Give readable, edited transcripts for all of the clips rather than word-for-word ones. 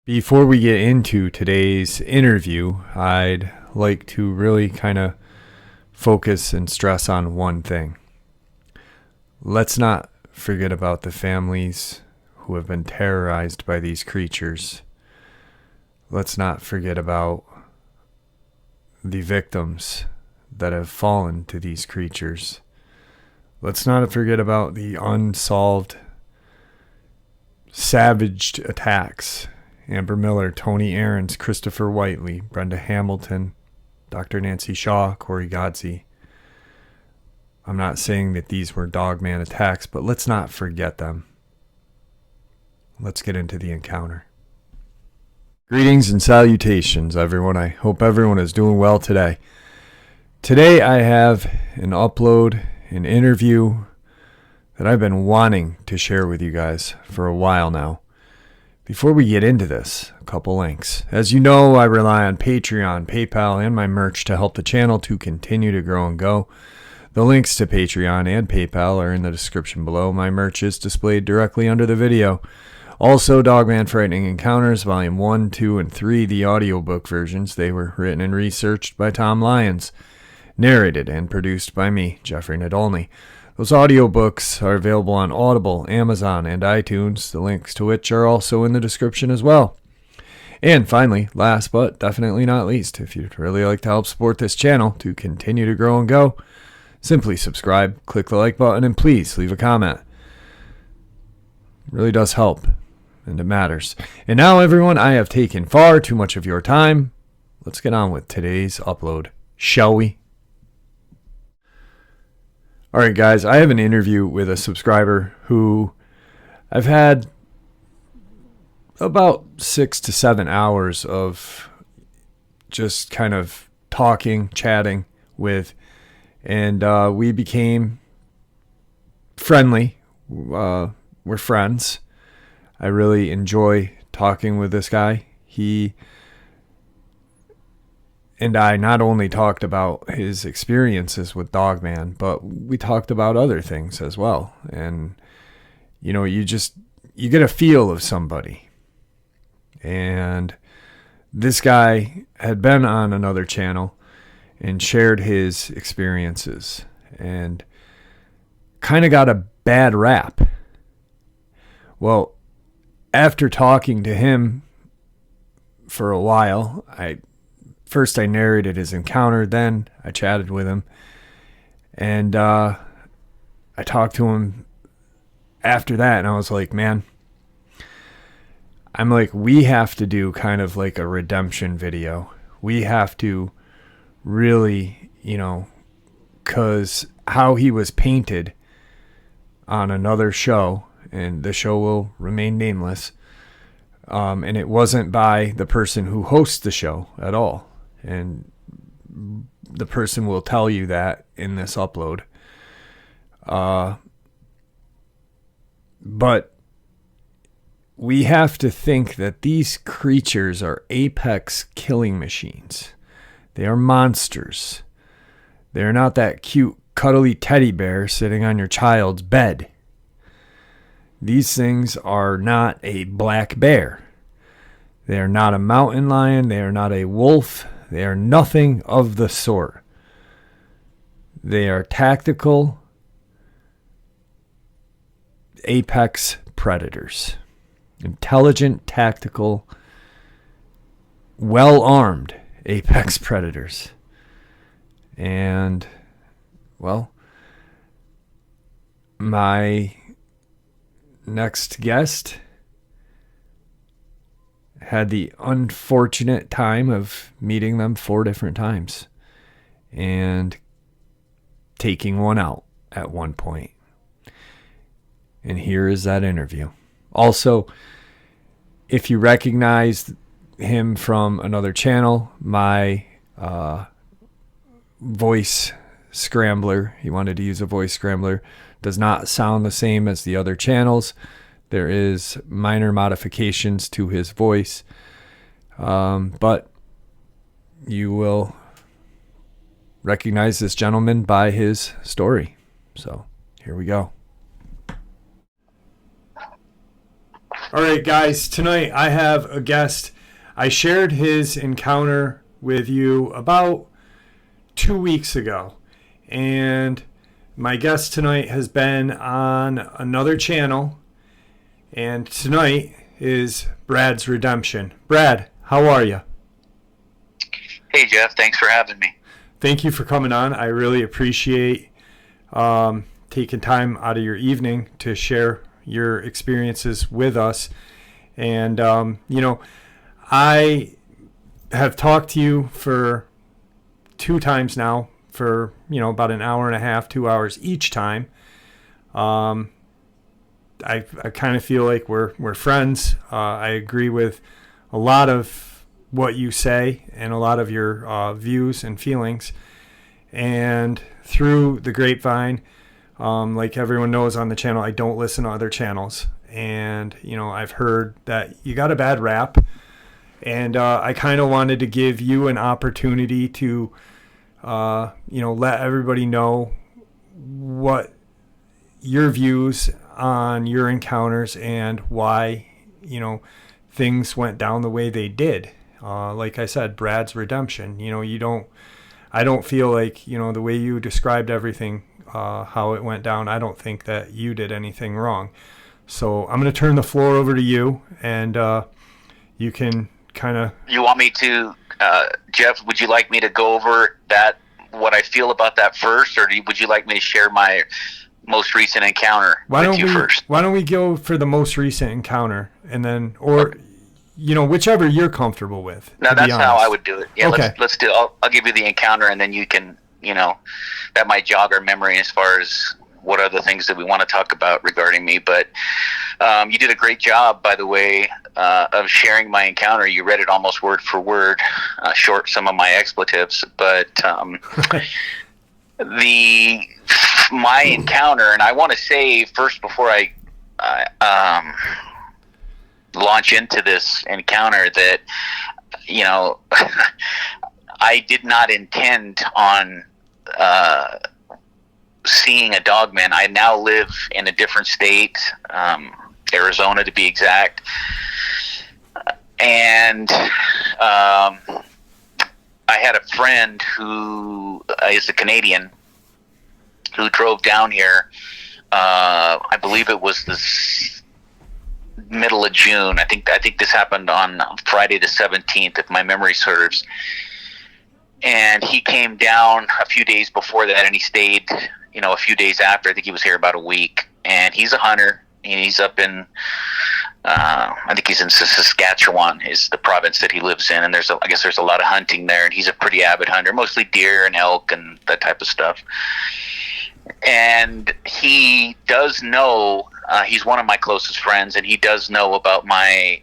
Before we get into today's interview, I'd like to really kind of focus and stress on one thing. Let's not forget about the families who have been terrorized by these creatures. Let's not forget about the victims that have fallen to these creatures. Let's not forget about the unsolved, savaged attacks. Amber Miller, Tony Aarons, Christopher Whiteley, Brenda Hamilton, Dr. Nancy Shaw, Corey Godsey. I'm not saying that these were Dogman attacks, but let's not forget them. Let's get into the encounter. Greetings and salutations, everyone. I hope everyone is doing well today. Today I have an upload, an interview that I've been wanting to share with you guys for a while now. Before we get into this, a couple links. As you know, I rely on Patreon, PayPal, and my merch to help the channel to continue to grow and go. The links to Patreon and PayPal are in the description below. My merch is displayed directly under the video. Also, Dogman Frightening Encounters, Volume 1, 2, and 3, the audiobook versions. They were written and researched by Tom Lyons, narrated and produced by me, Jeffrey Nadolny. Those audiobooks are available on Audible, Amazon, and iTunes, the links to which are also in the description as well. And finally, last but definitely not least, if you'd really like to help support this channel to continue to grow and go, simply subscribe, click the like button, and please leave a comment. It really does help, and it matters. And now, everyone, I have taken far too much of your time. Let's get on with today's upload, shall we? All right, guys, I have an interview with a subscriber who I've had about 6 to 7 hours of just kind of talking, chatting with, and we became friendly. We're friends. I really enjoy talking with this guy. He and I not only talked about his experiences with Dogman, but we talked about other things as well. And, you know, you get a feel of somebody. And this guy had been on another channel and shared his experiences and kind of got a bad rap. Well, after talking to him for a while, First, I narrated his encounter, then I chatted with him, and I talked to him after that, and I was like, man, we have to do kind of like a redemption video. We have to really, because how he was painted on another show, and the show will remain nameless, and it wasn't by the person who hosts the show at all. And the person will tell you that in this upload. But we have to think that these creatures are apex killing machines. They are monsters. They're not that cute, cuddly teddy bear sitting on your child's bed. These things are not a black bear. They are not a mountain lion. They are not a wolf. They are nothing of the sort. They are tactical apex predators. Intelligent, tactical, well-armed apex predators. And, well, my next guest had the unfortunate time of meeting them 4 different times and taking one out at one point. And here is that interview. Also, if you recognize him from another channel, my voice scrambler, he wanted to use a voice scrambler, does not sound the same as the other channels. There is minor modifications to his voice, but you will recognize this gentleman by his story. So Here we go. All right, guys, tonight I have a guest. I shared his encounter with you about 2 weeks ago, and my guest tonight has been on another channel, and tonight is Brad's Redemption. Brad, how are you? Hey, Jeff. Thanks for having me. Thank you for coming on. I really appreciate taking time out of your evening to share your experiences with us. And, I have talked to you for 2 times now for, about an hour and a half, 2 hours each time. I kind of feel like we're friends. I agree with a lot of what you say and a lot of your views and feelings. And through the grapevine, like everyone knows on the channel, I don't listen to other channels. And, I've heard that you got a bad rap. And I kind of wanted to give you an opportunity to, let everybody know what your views on your encounters and why, things went down the way they did. Like I said, Brad's Redemption. I don't feel like, the way you described everything, how it went down, I don't think that you did anything wrong. So I'm going to turn the floor over to you, and you can kind of... You want me to, Jeff, would you like me to go over what I feel about that first, or would you like me to share my most recent encounter with you first? Why don't we go for the most recent encounter, and then, or, whichever you're comfortable with. No, that's how I would do it. Yeah, okay. Let's do it. I'll give you the encounter, and then you can, that might jog our memory as far as what are the things that we want to talk about regarding me. But you did a great job, by the way, of sharing my encounter. You read it almost word for word, short some of my expletives. But my encounter, and I want to say first before I launch into this encounter that, I did not intend on seeing a Dogman. I now live in a different state, Arizona to be exact. And I had a friend who is a Canadian who drove down here. I believe it was the middle of June. I think this happened on Friday the 17th, if my memory serves. And he came down a few days before that, and he stayed, a few days after. I think he was here about a week. And he's a hunter, and he's up in, I think he's in Saskatchewan, is the province that he lives in. And I guess there's a lot of hunting there, and he's a pretty avid hunter, mostly deer and elk and that type of stuff. And he does know, he's one of my closest friends, and he does know about my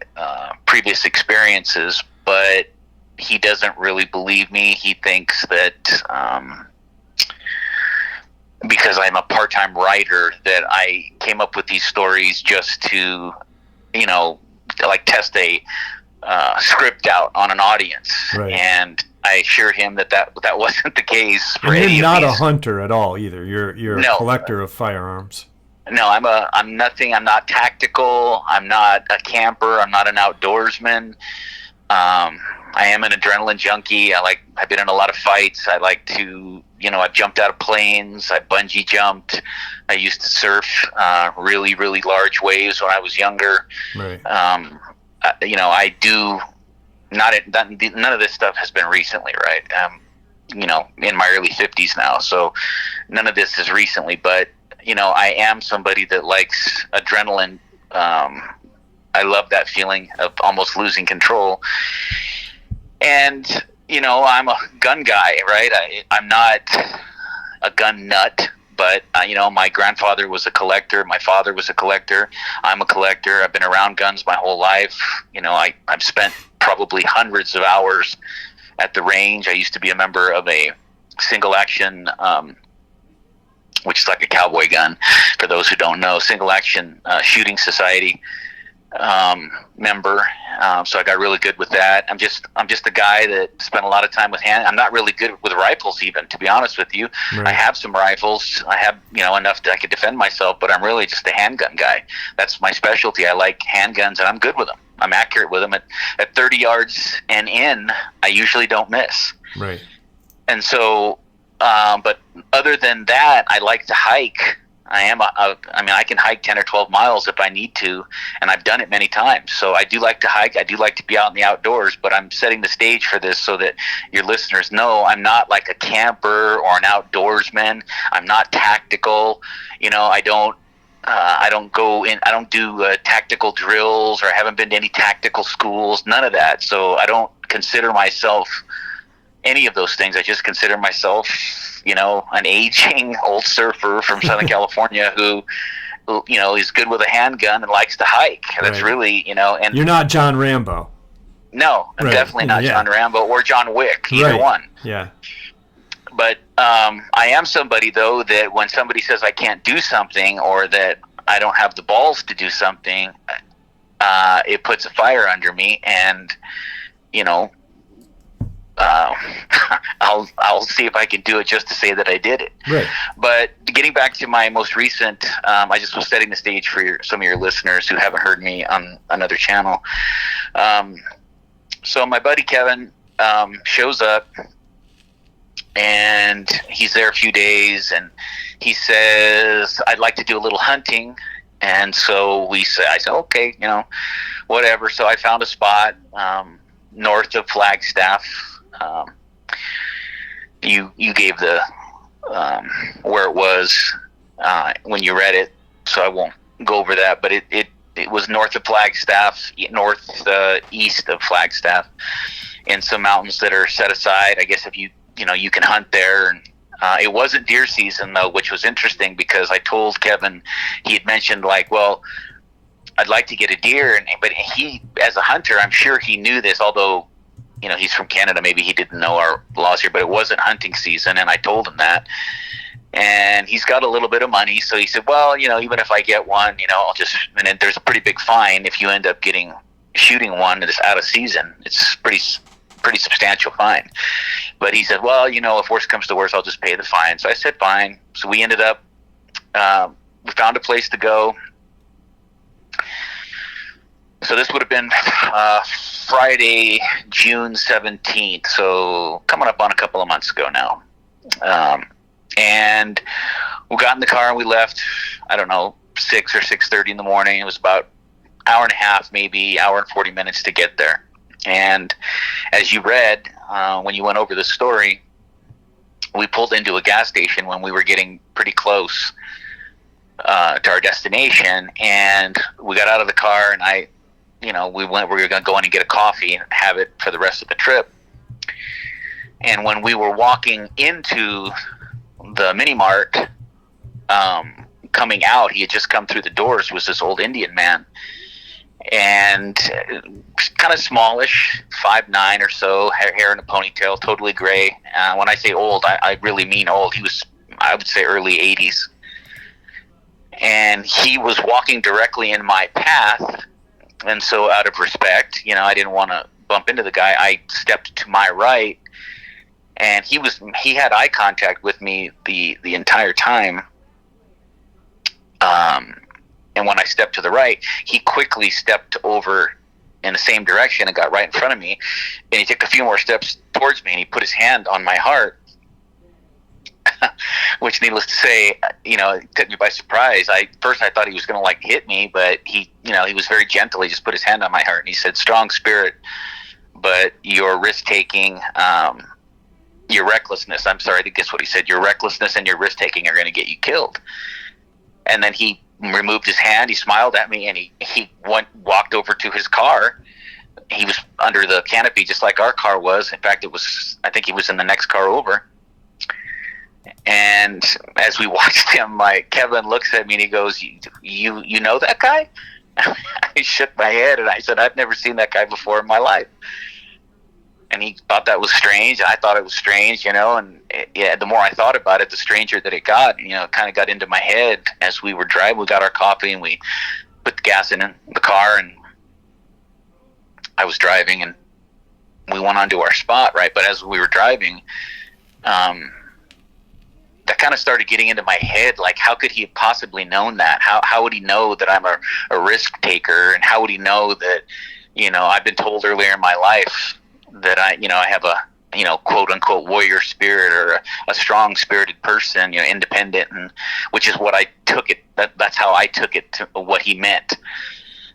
previous experiences, but he doesn't really believe me. He thinks that because I'm a part-time writer that I came up with these stories just to, test a script out on an audience. Right. And I assured him that wasn't the case. For and you're not a hunter at all either. You're a collector of firearms. No, I'm nothing. I'm not tactical. I'm not a camper. I'm not an outdoorsman. I am an adrenaline junkie. I've been in a lot of fights. I like to, I've jumped out of planes. I bungee jumped. I used to surf really, really large waves when I was younger. Right. I do none of this stuff has been recently, right? In my early 50s now, so none of this is recently. But I am somebody that likes adrenaline. I love that feeling of almost losing control. And, I'm a gun guy, right? I'm not a gun nut, but, my grandfather was a collector. My father was a collector. I'm a collector. I've been around guns my whole life. I've spent probably hundreds of hours at the range. I used to be a member of a single action, which is like a cowboy gun, for those who don't know, single action shooting society. member, so I got really good with that. I'm just a guy that spent a lot of time with I'm not really good with rifles, even, to be honest with you. Right. I have some rifles. I have enough that I could defend myself, but I'm really just a handgun guy. That's my specialty. I like handguns, and I'm good with them. I'm accurate with them. At 30 yards and in, I usually don't miss. Right. And so, but other than that, I like to hike. I can hike 10 or 12 miles if I need to, and I've done it many times. So I do like to hike. I do like to be out in the outdoors, but I'm setting the stage for this so that your listeners know I'm not like a camper or an outdoorsman. I'm not tactical. I don't go in. I don't do tactical drills, or I haven't been to any tactical schools. None of that. So I don't consider myself any of those things. I just consider myself, an aging old surfer from Southern California who is good with a handgun and likes to hike. That's right. really, and you're not John Rambo. No, I'm right. definitely not yeah. John Rambo or John Wick, either right. one. Yeah. But I am somebody, though, that when somebody says I can't do something, or that I don't have the balls to do something, it puts a fire under me, and I'll see if I can do it just to say that I did it. Right. But getting back to my most recent, I just was setting the stage for some of your listeners who haven't heard me on another channel. So my buddy Kevin shows up, and he's there a few days, and he says, I'd like to do a little hunting. And so I said, okay, whatever. So I found a spot north of Flagstaff. You gave the where it was when you read it, so I won't go over that. But it was north of Flagstaff, east of Flagstaff, in some mountains that are set aside. I guess if you can hunt there. And it wasn't deer season, though, which was interesting, because I told Kevin, he had mentioned, like, well, I'd like to get a deer, but he, as a hunter, I'm sure he knew this, although he's from Canada, maybe he didn't know our laws here, but it wasn't hunting season, and I told him that. And he's got a little bit of money, so he said, well, even if I get one, I'll just, and then there's a pretty big fine if you end up shooting one that's out of season. It's pretty substantial fine. But he said, well, if worse comes to worse, I'll just pay the fine. So I said, fine. So we ended up, we found a place to go. So this would have been Friday, June 17th. So coming up on a couple of months ago now. And we got in the car and we left, I don't know, 6 or 6:30 in the morning. It was about an hour and a half, maybe hour and 40 minutes to get there. And as you read, when you went over the story, we pulled into a gas station when we were getting pretty close to our destination, and we got out of the car, and we were going to go in and get a coffee and have it for the rest of the trip. And when we were walking into the mini mart, coming out, he had just come through the doors, was this old Indian man. And kind of smallish, 5'9" or so, hair in a ponytail, totally gray. When I say old, I really mean old. He was, I would say, early 80s. And he was walking directly in my path. And so out of respect, I didn't want to bump into the guy. I stepped to my right, and he had eye contact with me the entire time. And when I stepped to the right, he quickly stepped over in the same direction and got right in front of me. And he took a few more steps towards me, and he put his hand on my heart, which, needless to say, it took me by surprise. First I thought he was going to hit me, but he was very gentle. He just put his hand on my heart, and he said, "Strong spirit, but your risk-taking, your recklessness," I'm sorry to guess what he said, "your recklessness and your risk-taking are going to get you killed." And then he removed his hand, he smiled at me, and he walked over to his car. He was under the canopy just like our car was. In fact, I think he was in the next car over. And as we watched him, Kevin looks at me and he goes, you know that guy? I shook my head and I said, I've never seen that guy before in my life. And he thought that was strange. I thought it was strange, and the more I thought about it, the stranger that it got. It kind of got into my head as we were driving. We got our coffee and we put the gas in the car, and I was driving, and we went onto our spot, right? But as we were driving, that kind of started getting into my head. Like, how could he have possibly known that? How would he know that I'm a risk taker? And how would he know that, I've been told earlier in my life that I have a, quote unquote warrior spirit, or a strong spirited person, independent, and which is what I took it. That's how I took it to what he meant.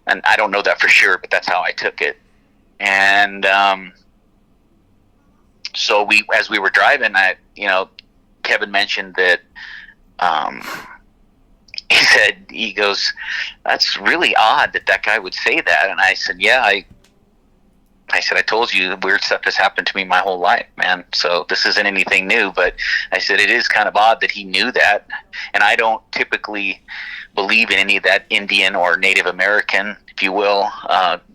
And I don't know that for sure, but that's how I took it. And, so as we were driving, Kevin mentioned that, he goes, that's really odd that guy would say that. And I said, yeah, I said, I told you weird stuff has happened to me my whole life, man. So this isn't anything new, but I said, it is kind of odd that he knew that. And I don't typically believe in any of that Indian or Native American, if you will,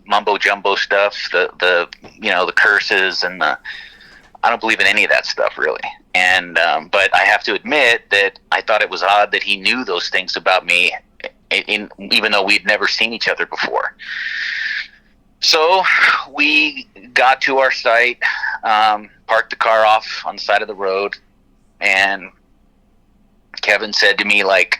mumbo jumbo stuff, the curses, and I don't believe in any of that stuff, really. And but I have to admit that I thought it was odd that he knew those things about me, even though we'd never seen each other before. So we got to our site, parked the car off on the side of the road, and Kevin said to me, like,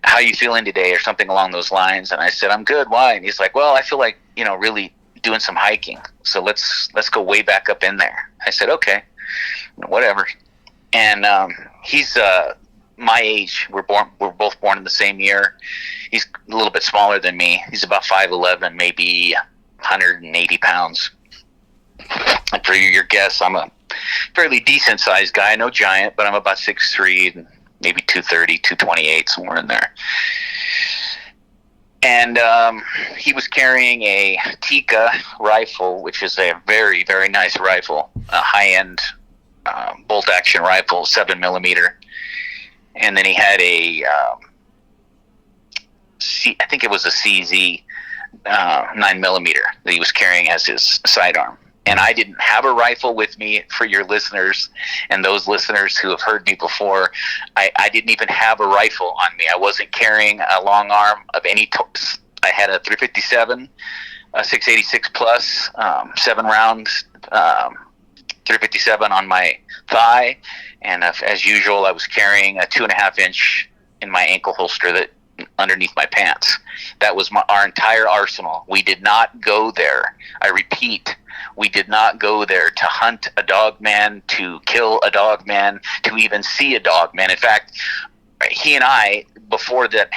how you feeling today, or something along those lines. And I said, I'm good. Why? And he's like, well, I feel like, really doing some hiking. So let's go way back up in there. I said, okay, whatever. And he's my age. We're both born in the same year. He's a little bit smaller than me. He's about 5'11", maybe 180 pounds. And for your guess, I'm a fairly decent sized guy. No giant, but I'm about 6'3", and maybe 230, 228, somewhere in there. And he was carrying a Tika rifle, which is a very, very nice rifle, a high-end bolt-action rifle, 7mm. And then he had I think it was a CZ 9mm that he was carrying as his sidearm. And I didn't have a rifle with me, for your listeners and those listeners who have heard me before. I didn't even have a rifle on me. I wasn't carrying a long arm of any I had a 357, a 686 plus, 7 rounds, 357 on my thigh. And as usual, I was carrying a 2.5 inch in my ankle holster that underneath my pants. That was our entire arsenal. We did not go there. I repeat, we did not go there to hunt a dogman, to kill a dogman, to even see a dogman. In fact, he and I, before that,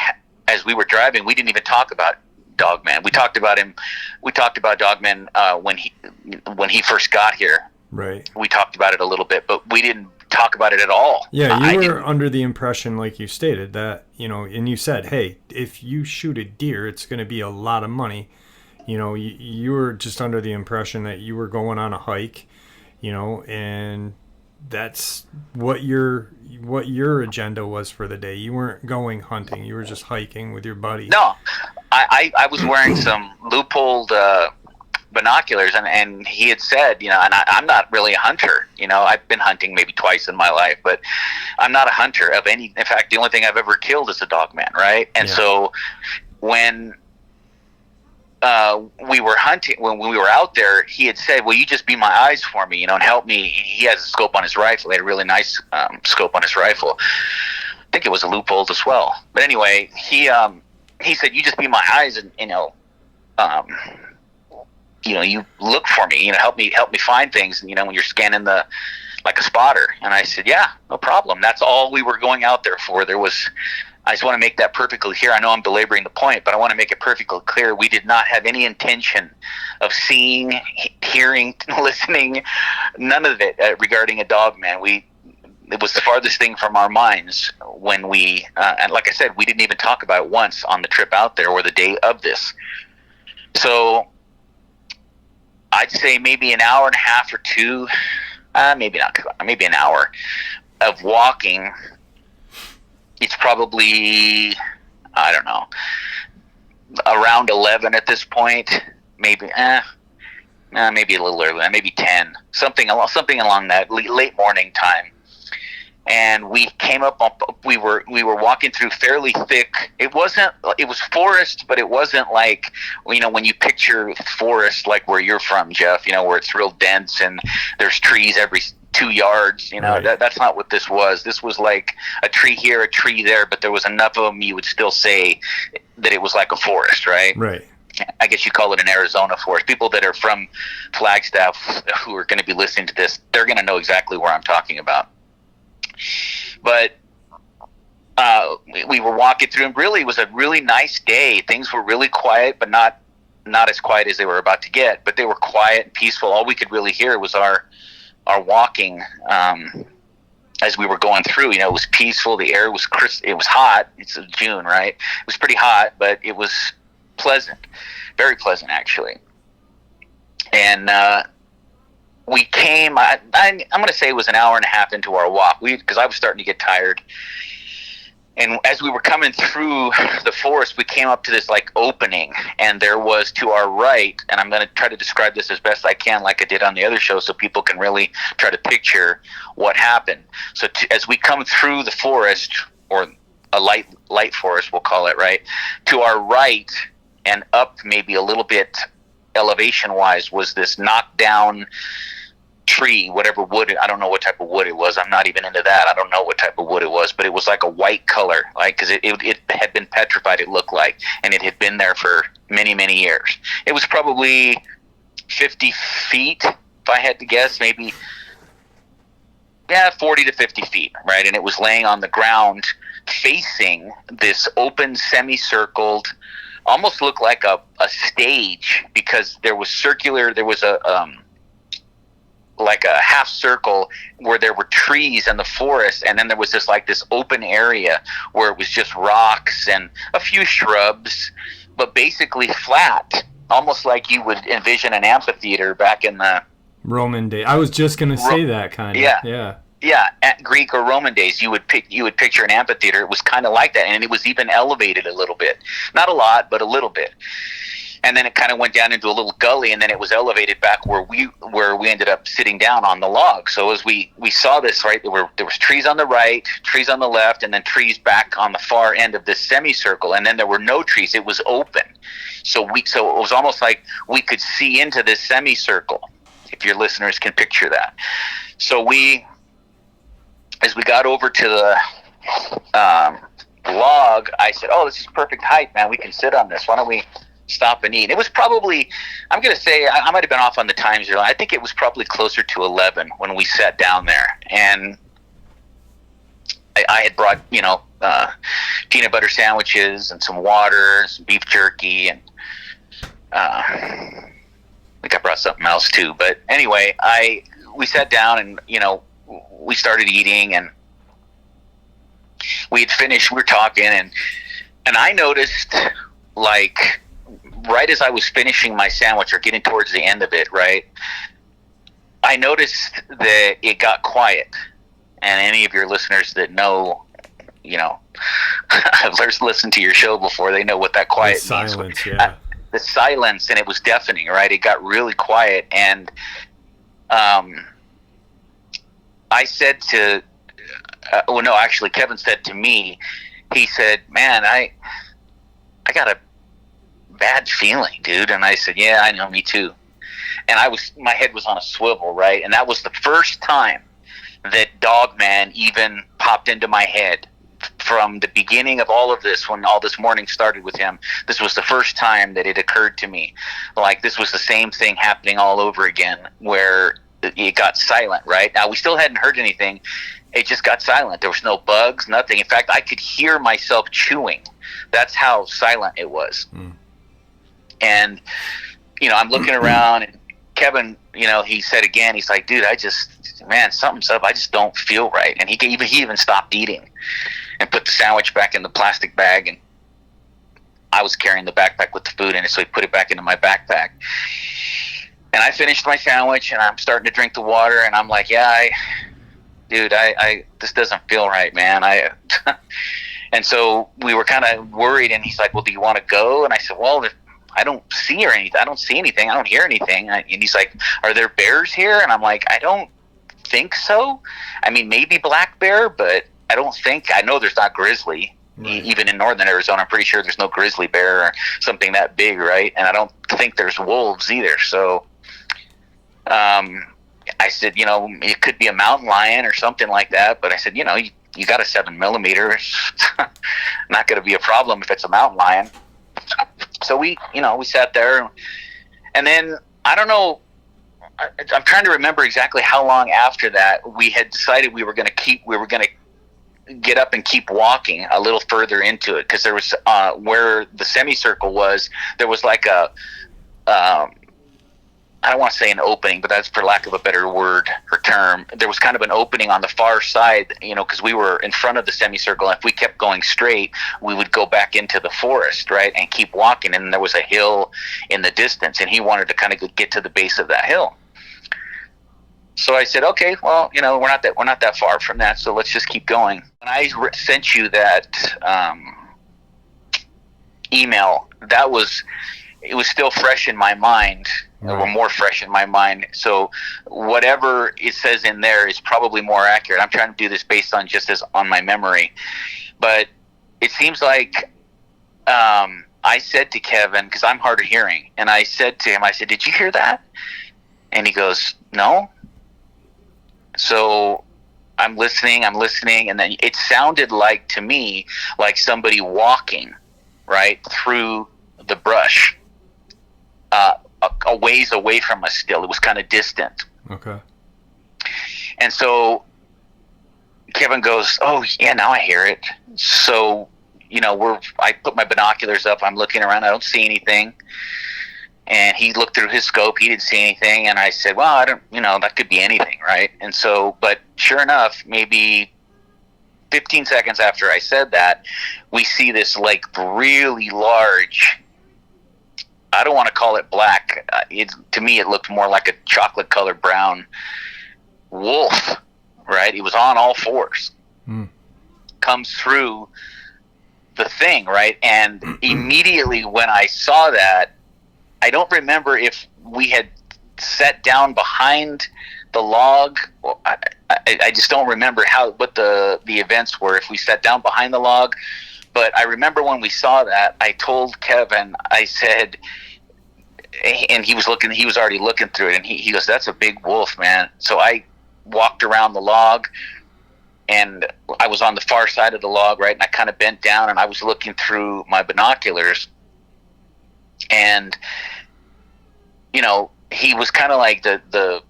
as we were driving, we didn't even talk about Dogman. We talked about him. We talked about Dogman when he first got here. Right. We talked about it a little bit, but we didn't talk about it at all. Yeah, you were under the impression, like you stated, that, and you said, hey, if you shoot a deer, it's going to be a lot of money. You were just under the impression that you were going on a hike, and that's what your agenda was for the day. You weren't going hunting. You were just hiking with your buddy. No, I was wearing some loopholed binoculars, and he had said, and I'm not really a hunter. I've been hunting maybe twice in my life, but I'm not a hunter of any. In fact, the only thing I've ever killed is a dogman, right? And so when we were hunting, when we were out there, he had said, well, you just be my eyes for me, and help me. He has a scope on his rifle. He had a really nice scope on his rifle. I think it was a loophole as well. But anyway, he said, you just be my eyes, and you look for me, help me find things, and when you're scanning like a spotter. And I said, yeah, no problem. That's all we were going out there for. I just want to make that perfectly clear. I know I'm belaboring the point, but I want to make it perfectly clear. We did not have any intention of seeing, hearing, listening, none of it regarding a dogman. It was the farthest thing from our minds when we, and like I said, we didn't even talk about it once on the trip out there or the day of this. So I'd say maybe an hour and a half or two, maybe not, maybe an hour of walking. It's probably, I don't know, around 11 at this point. Maybe, maybe a little earlier, maybe 10, something along that late morning time. and we came up on, we were walking through fairly thick, it was forest, but it wasn't like, when you picture forest like where you're from, Jeff, where it's real dense and there's trees every 2 yards, Right. That's not what this was. This was like a tree here, a tree there, but there was enough of them you would still say that it was like a forest, right? Right. I guess you call it an Arizona forest. People that are from Flagstaff who are going to be listening to this, they're going to know exactly where I'm talking about. But we were walking through, and really it was a really nice day. Things were really quiet, but not as quiet as they were about to get, but they were quiet and peaceful. All we could really hear was our walking as we were going through. It was peaceful. The air was crisp. It was hot. It's June, right? It was pretty hot, but it was pleasant, very pleasant actually. And we came, I'm going to say it was an hour and a half into our walk, because I was starting to get tired. And as we were coming through the forest, we came up to this like opening, and there was to our right, and I'm going to try to describe this as best I can like I did on the other show so people can really try to picture what happened. So as we come through the forest, or a light forest we'll call it, right, to our right and up maybe a little bit elevation wise was this knocked down tree, whatever wood, I don't know what type of wood it was. I'm not even into that. I don't know what type of wood it was, but it was like a white color, like, because it had been petrified, it looked like, and it had been there for many, many years. It was probably 50 feet, if I had to guess, maybe, 40 to 50 feet, right? And it was laying on the ground facing this open semicircled, almost looked like a stage, because there was a like a half circle where there were trees in the forest, and then there was this open area where it was just rocks and a few shrubs, but basically flat, almost like you would envision an amphitheater back in the Roman day. I was just gonna say that kind of. Yeah, at Greek or Roman days, you would picture an amphitheater. It was kind of like that, and it was even elevated a little bit, not a lot, but a little bit. And then it kind of went down into a little gully, and then it was elevated back where we ended up sitting down on the log. So as we saw this, right, there was trees on the right, trees on the left, and then trees back on the far end of this semicircle, and then there were no trees. It was open. So it was almost like we could see into this semicircle, if your listeners can picture that. So as we got over to the log, I said, "Oh, this is perfect height, man. We can sit on this. Why don't we stop and eat?" It was probably, I'm going to say, I might have been off on the times. I think it was probably closer to 11 when we sat down there. And I had brought, peanut butter sandwiches and some water, some beef jerky, and I think I brought something else too. But anyway, we sat down and, we started eating, and we had finished, we were talking, and I noticed, like, right as I was finishing my sandwich or getting towards the end of it, right, I noticed that it got quiet. And any of your listeners that know, I've listened to your show before, they know what that quiet means. Silence, yeah. The silence, and it was deafening, right? It got really quiet, and I said to, actually Kevin said to me, he said, "Man, I got a bad feeling, dude." And I said, "Yeah, I know, me too." And my head was on a swivel, right? And that was the first time that Dogman even popped into my head. From the beginning of all of this, when all this morning started with him, this was the first time that it occurred to me, like this was the same thing happening all over again, where it got silent, right? Now, we still hadn't heard anything. It just got silent. There was no bugs, nothing. In fact, I could hear myself chewing. That's how silent it was. And, I'm looking around, and Kevin, he said again, he's like, "Dude, something's up. I just don't feel right." And he even stopped eating and put the sandwich back in the plastic bag, and I was carrying the backpack with the food in it, so he put it back into my backpack. And I finished my sandwich, and I'm starting to drink the water, and I'm like, "Yeah, dude, this doesn't feel right, man." And so we were kind of worried, and he's like, "Well, do you want to go?" And I said, "Well, I don't see anything. I don't hear anything. And he's like, "Are there bears here?" And I'm like, "I don't think so. I mean, maybe black bear, but I know there's not grizzly. Right. Even in northern Arizona, I'm pretty sure there's no grizzly bear or something that big, right? And I don't think there's wolves either. So I said, it could be a mountain lion or something like that. But I said, you got a 7mm. It's not going to be a problem if it's a mountain lion. So we sat there, and then I don't know. I'm trying to remember exactly how long after that we had decided we were going to get up and keep walking a little further into it, because there was where the semicircle was, there was like a I don't want to say an opening, but that's for lack of a better word or term. There was kind of an opening on the far side, because we were in front of the semicircle. And if we kept going straight, we would go back into the forest, right, and keep walking. And there was a hill in the distance, and he wanted to kind of get to the base of that hill. So I said, okay, well, we're not that far from that, so let's just keep going. When I sent you that email, it was still fresh in my mind, right, or more fresh in my mind. So whatever it says in there is probably more accurate. I'm trying to do this based on on my memory, but it seems like I said to Kevin, because I'm hard of hearing, and I said to him, did you hear that? And he goes, no. So I'm listening, and then it sounded like, to me, like somebody walking right through the brush, a ways away from us still. It was kind of distant. Okay. And so Kevin goes, oh, yeah, now I hear it. So, I put my binoculars up. I'm looking around. I don't see anything. And he looked through his scope. He didn't see anything. And I said, well, I don't, that could be anything, right? And so, but sure enough, maybe 15 seconds after I said that, we see this like really large, I don't want to call it black. To me, it looked more like a chocolate colored brown wolf, right? It was on all fours. Comes through the thing, right? And immediately when I saw that, I don't remember if we had sat down behind the log. I just don't remember what the events were, if we sat down behind the log. But I remember when we saw that, I told Kevin, I said, and he was already looking through it, and he goes, that's a big wolf, man. So I walked around the log, and I was on the far side of the log, right? And I kind of bent down, and I was looking through my binoculars. And, he was kind of like the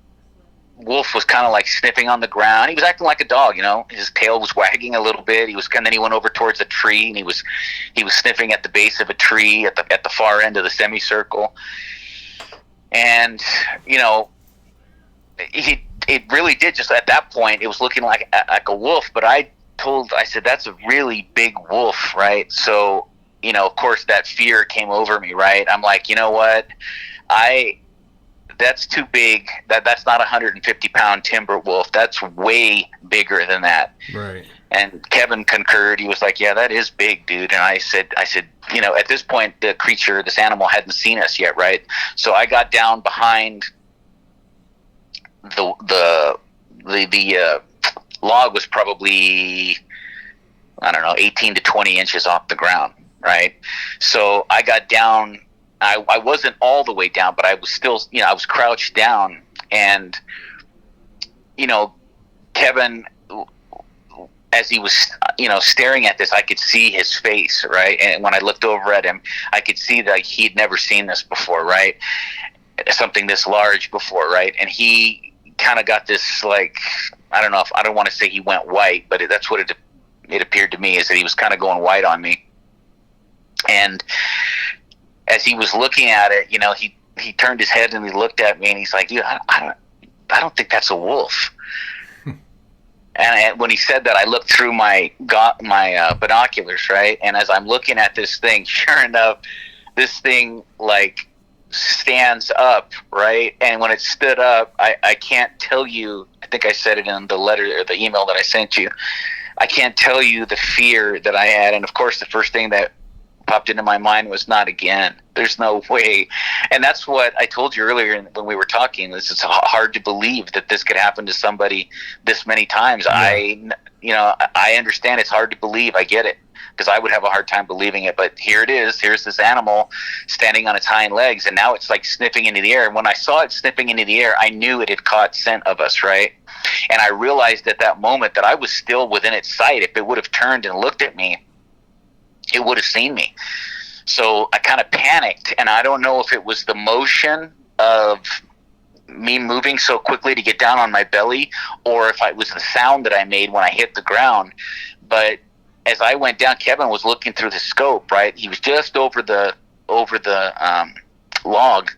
wolf was kind of like sniffing on the ground. He was acting like a dog, his tail was wagging a little bit. Then he went over towards a tree, and he was sniffing at the base of a tree at the far end of the semicircle. And, it really did, just at that point, it was looking like a wolf. But I said, that's a really big wolf, right? So, of course that fear came over me, right? I'm like, you know what? That's too big. That's not a 150-pound timber wolf. That's way bigger than that. Right. And Kevin concurred. He was like, yeah, that is big, dude. And I said, at this point, this animal hadn't seen us yet, right? So I got down behind the log was probably, I don't know, 18 to 20 inches off the ground, right? So I got down. I wasn't all the way down, but I was still, I was crouched down, and, Kevin, as he was, staring at this, I could see his face, right? And when I looked over at him, I could see that he'd never seen this before, right? Something this large before, right? And he kind of got this, like, I don't want to say he went white, but that's what it appeared to me, is that he was kind of going white on me. And as he was looking at it, he turned his head and he looked at me, and he's like, dude, I don't think that's a wolf. And when he said that, I looked through my binoculars, right? And as I'm looking at this thing, sure enough, this thing like stands up, right? And when it stood up, I can't tell you, I think I said it in the letter or the email that I sent you, I can't tell you the fear that I had. And of course, the first thing that popped into my mind was, not again. There's no way. And that's what I told you earlier when we were talking. This is hard to believe that this could happen to somebody this many times. Yeah. I understand it's hard to believe. I get it, because I would have a hard time believing it. But here it is. Here's this animal standing on its hind legs, and now it's like sniffing into the air. And when I saw it sniffing into the air, I knew it had caught scent of us, right? And I realized at that moment that I was still within its sight. If it would have turned and looked at me, it would have seen me. So I kind of panicked, and I don't know if it was the motion of me moving so quickly to get down on my belly, or if it was the sound that I made when I hit the ground. But as I went down, Kevin was looking through the scope, right? He was just over the log,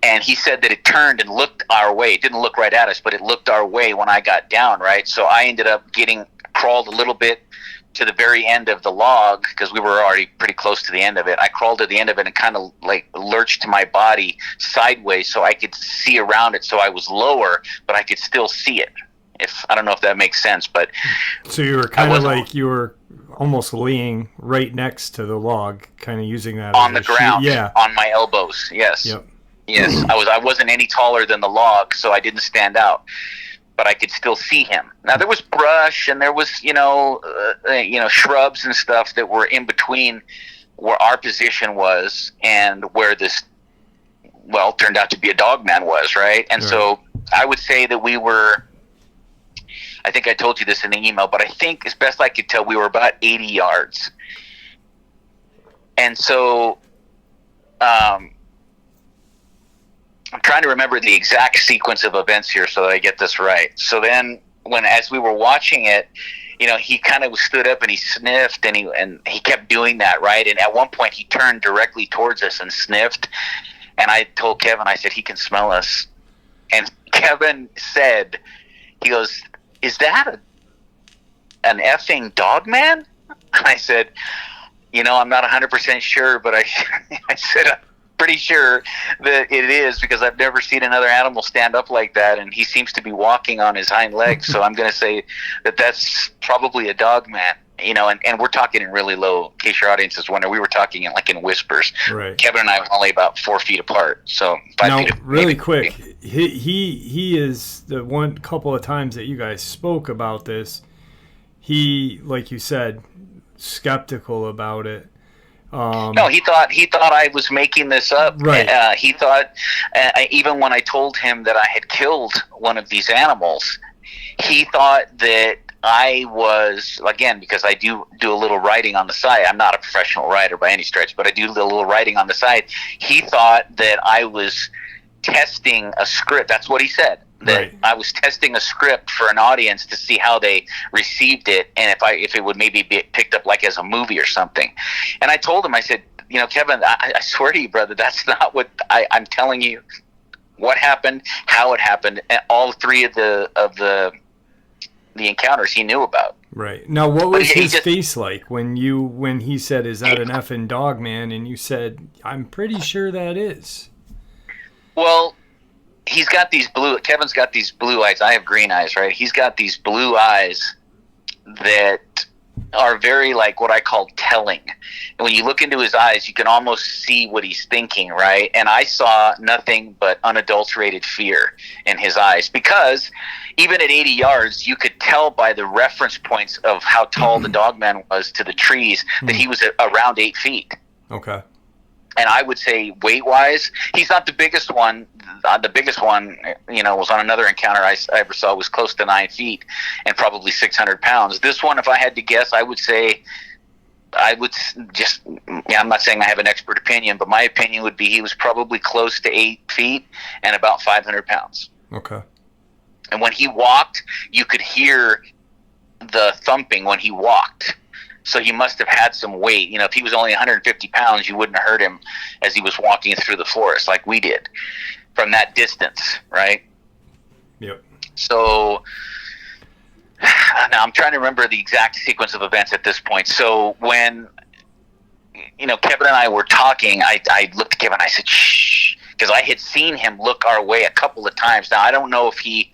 and he said that it turned and looked our way. It didn't look right at us, but it looked our way when I got down, right? So I ended up crawled a little bit to the very end of the log, because we were already pretty close to the end of it. I crawled to the end of it and kind of like lurched my body sideways so I could see around it. So I was lower, but I could still see it. I don't know if that makes sense, but so you were kind of like you were almost laying right next to the log, kind of using that on the ground, yeah, on my elbows. Yes, yep. Yes. I wasn't any taller than the log, so I didn't stand out, but I could still see him. Now there was brush and there was shrubs and stuff that were in between where our position was and where this turned out to be a Dogman was, right? And so I would say that we were, I think I told you this in the email, but I think as best I could tell, we were about 80 yards. And so I'm trying to remember the exact sequence of events here so that I get this right. So then as we were watching it, he kind of stood up and he sniffed, and he kept doing that, right? And at one point he turned directly towards us and sniffed. And I told Kevin, I said, he can smell us. And Kevin said, he goes, is that an effing Dogman? I said, I'm not 100% sure, but I said, I'm pretty sure that it is, because I've never seen another animal stand up like that, and he seems to be walking on his hind legs. So I'm going to say that that's probably a Dogman. And we're talking in really low, in case your audience is wondering, we were talking in whispers. Right. Kevin and I were only about 4 feet apart. So 5 now, feet. Really quick, he is the one couple of times that you guys spoke about this. He, like you said, skeptical about it. No, he thought I was making this up. Right. He thought, even when I told him that I had killed one of these animals, he thought that I was, again, because I do a little writing on the side. I'm not a professional writer by any stretch, but I do a little writing on the side. He thought that I was testing a script. That's what he said. That right. I was testing a script for an audience to see how they received it, and if it would maybe be picked up like as a movie or something. And I told him, I said, Kevin, I swear to you, brother, that's not what I'm telling you. What happened, how it happened, and all 3 of the encounters he knew about. Right. Now, what was his face like when he said, is that an effing Dogman? And you said, I'm pretty sure that is. Well, Kevin's got these blue eyes. I have green eyes, right? He's got these blue eyes that are very like what I call telling. And when you look into his eyes, you can almost see what he's thinking, right? And I saw nothing but unadulterated fear in his eyes, because even at 80 yards, you could tell by the reference points of how tall the Dogman was to the trees that he was around 8 feet. Okay. And I would say weight-wise, he's not the biggest one. The biggest one, was on another encounter I ever saw, was close to 9 feet and probably 600 pounds. This one, if I had to guess, I'm not saying I have an expert opinion, but my opinion would be he was probably close to 8 feet and about 500 pounds. Okay. And when he walked, you could hear the thumping when he walked. So he must have had some weight. If he was only 150 pounds, you wouldn't have heard him as he was walking through the forest like we did from that distance, right? Yep. So now I'm trying to remember the exact sequence of events at this point. So when, Kevin and I were talking, I looked at Kevin, I said, shh, because I had seen him look our way a couple of times. Now, I don't know if he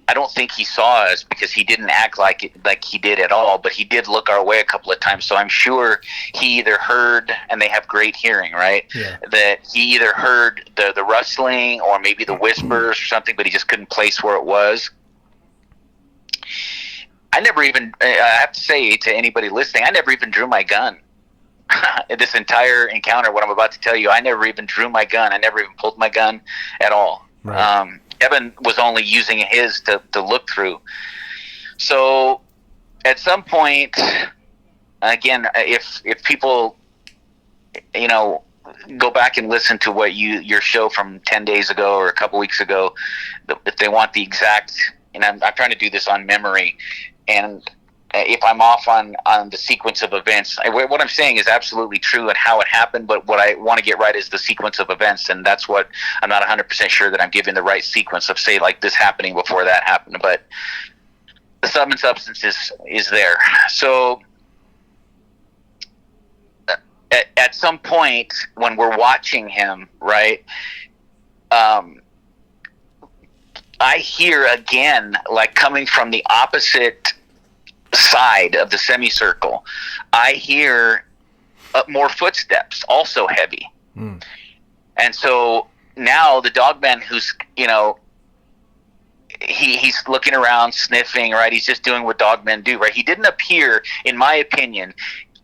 I don't think he saw us because he didn't act like he did at all, but he did look our way a couple of times. So I'm sure he either heard, and they have great hearing, right? Yeah. That he either heard the rustling or maybe the whispers or something, but he just couldn't place where it was. I have to say to anybody listening, I never even drew my gun. This entire encounter, what I'm about to tell you, I never even drew my gun. I never even pulled my gun at all. Right. Evan was only using his to look through. So at some point, again, if people, go back and listen to what your show from 10 days ago or a couple weeks ago, if they want the exact, and I'm trying to do this on memory, and if I'm off on the sequence of events, what I'm saying is absolutely true and how it happened, but what I want to get right is the sequence of events, and that's what I'm not 100% sure that I'm giving the right sequence of, say, like this happening before that happened, but the sum and substance is there. So at some point when we're watching him, right, I hear again, like coming from the opposite side of the semicircle, I hear more footsteps, also heavy. And so now the Dogman, who's he's looking around, sniffing, right? He's just doing what dogmen do, right? He didn't appear, in my opinion,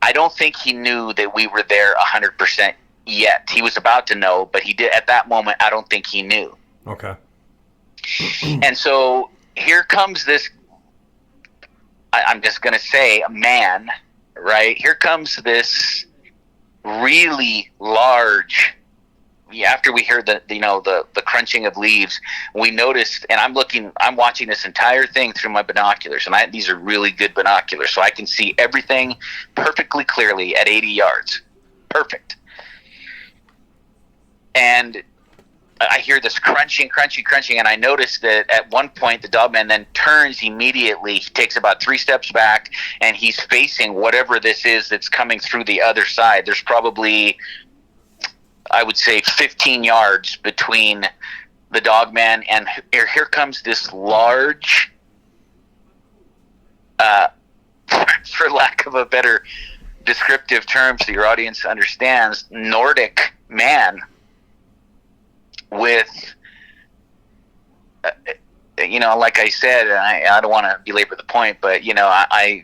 I don't think he knew that we were there 100% yet. He was about to know, but he did at that moment. I don't think he knew. Okay. And so here comes this, I'm just going to say, a man, right? Here comes this really large, after we heard the crunching of leaves, we noticed, and I'm watching this entire thing through my binoculars, and these are really good binoculars, so I can see everything perfectly clearly at 80 yards. Perfect. And I hear this crunching, and I noticed that at one point the Dogman then turns immediately. He takes about 3 steps back, and he's facing whatever this is that's coming through the other side. There's probably, I would say, 15 yards between the Dogman, and here comes this large, for lack of a better descriptive term so your audience understands, Nordic man with, like I said, and I don't want to belabor the point, but I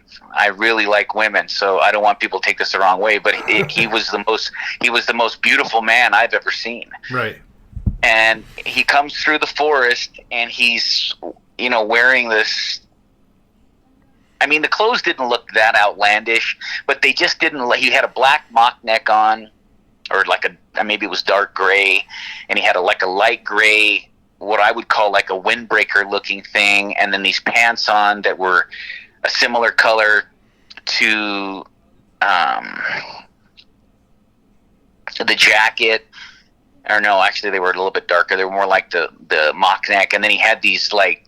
really like women, so I don't want people to take this the wrong way. But he was the most beautiful man I've ever seen. Right. And he comes through the forest, and he's wearing this. I mean, the clothes didn't look that outlandish, but they just didn't. He had a black mock neck on, or maybe it was dark gray, and he had a light gray, what I would call like a windbreaker looking thing, and then these pants on that were a similar color to the jacket. Or no, actually they were a little bit darker. They were more like the mock neck, and then he had these like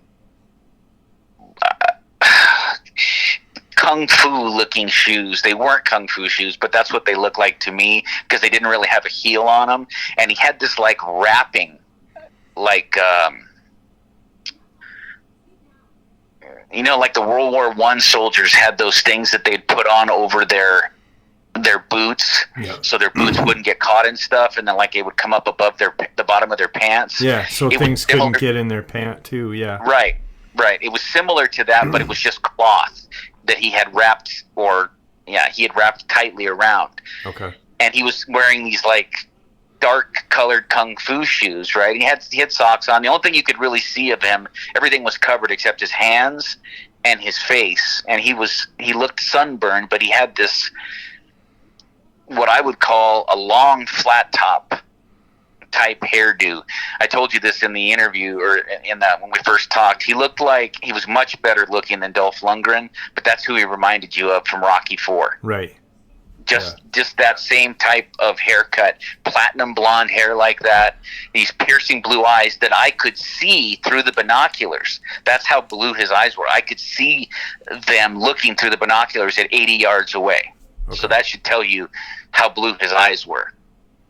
kung fu looking shoes. They weren't kung fu shoes, but that's what they looked like to me because they didn't really have a heel on them. And he had this like wrapping, like like the World War I soldiers had those things that they'd put on over their boots, so their boots wouldn't get caught in stuff, and then like it would come up above the bottom of their pants. Yeah, so things couldn't get in their pant too. Yeah. Right. It was similar to that, but it was just cloth that he had wrapped, tightly around. Okay. And he was wearing these like dark colored kung fu shoes, right? He had socks on. The only thing you could really see of him, everything was covered except his hands and his face. And he looked sunburned, but he had this, what I would call a long flat top type hairdo. I told you this in the interview, or in that when we first talked. He looked like he was much better looking than Dolph Lundgren, but that's who he reminded you of from Rocky IV. Right. Just that same type of haircut, platinum blonde hair like that, these piercing blue eyes that I could see through the binoculars. That's how blue his eyes were. I could see them looking through the binoculars at 80 yards away. Okay. So that should tell you how blue his eyes were.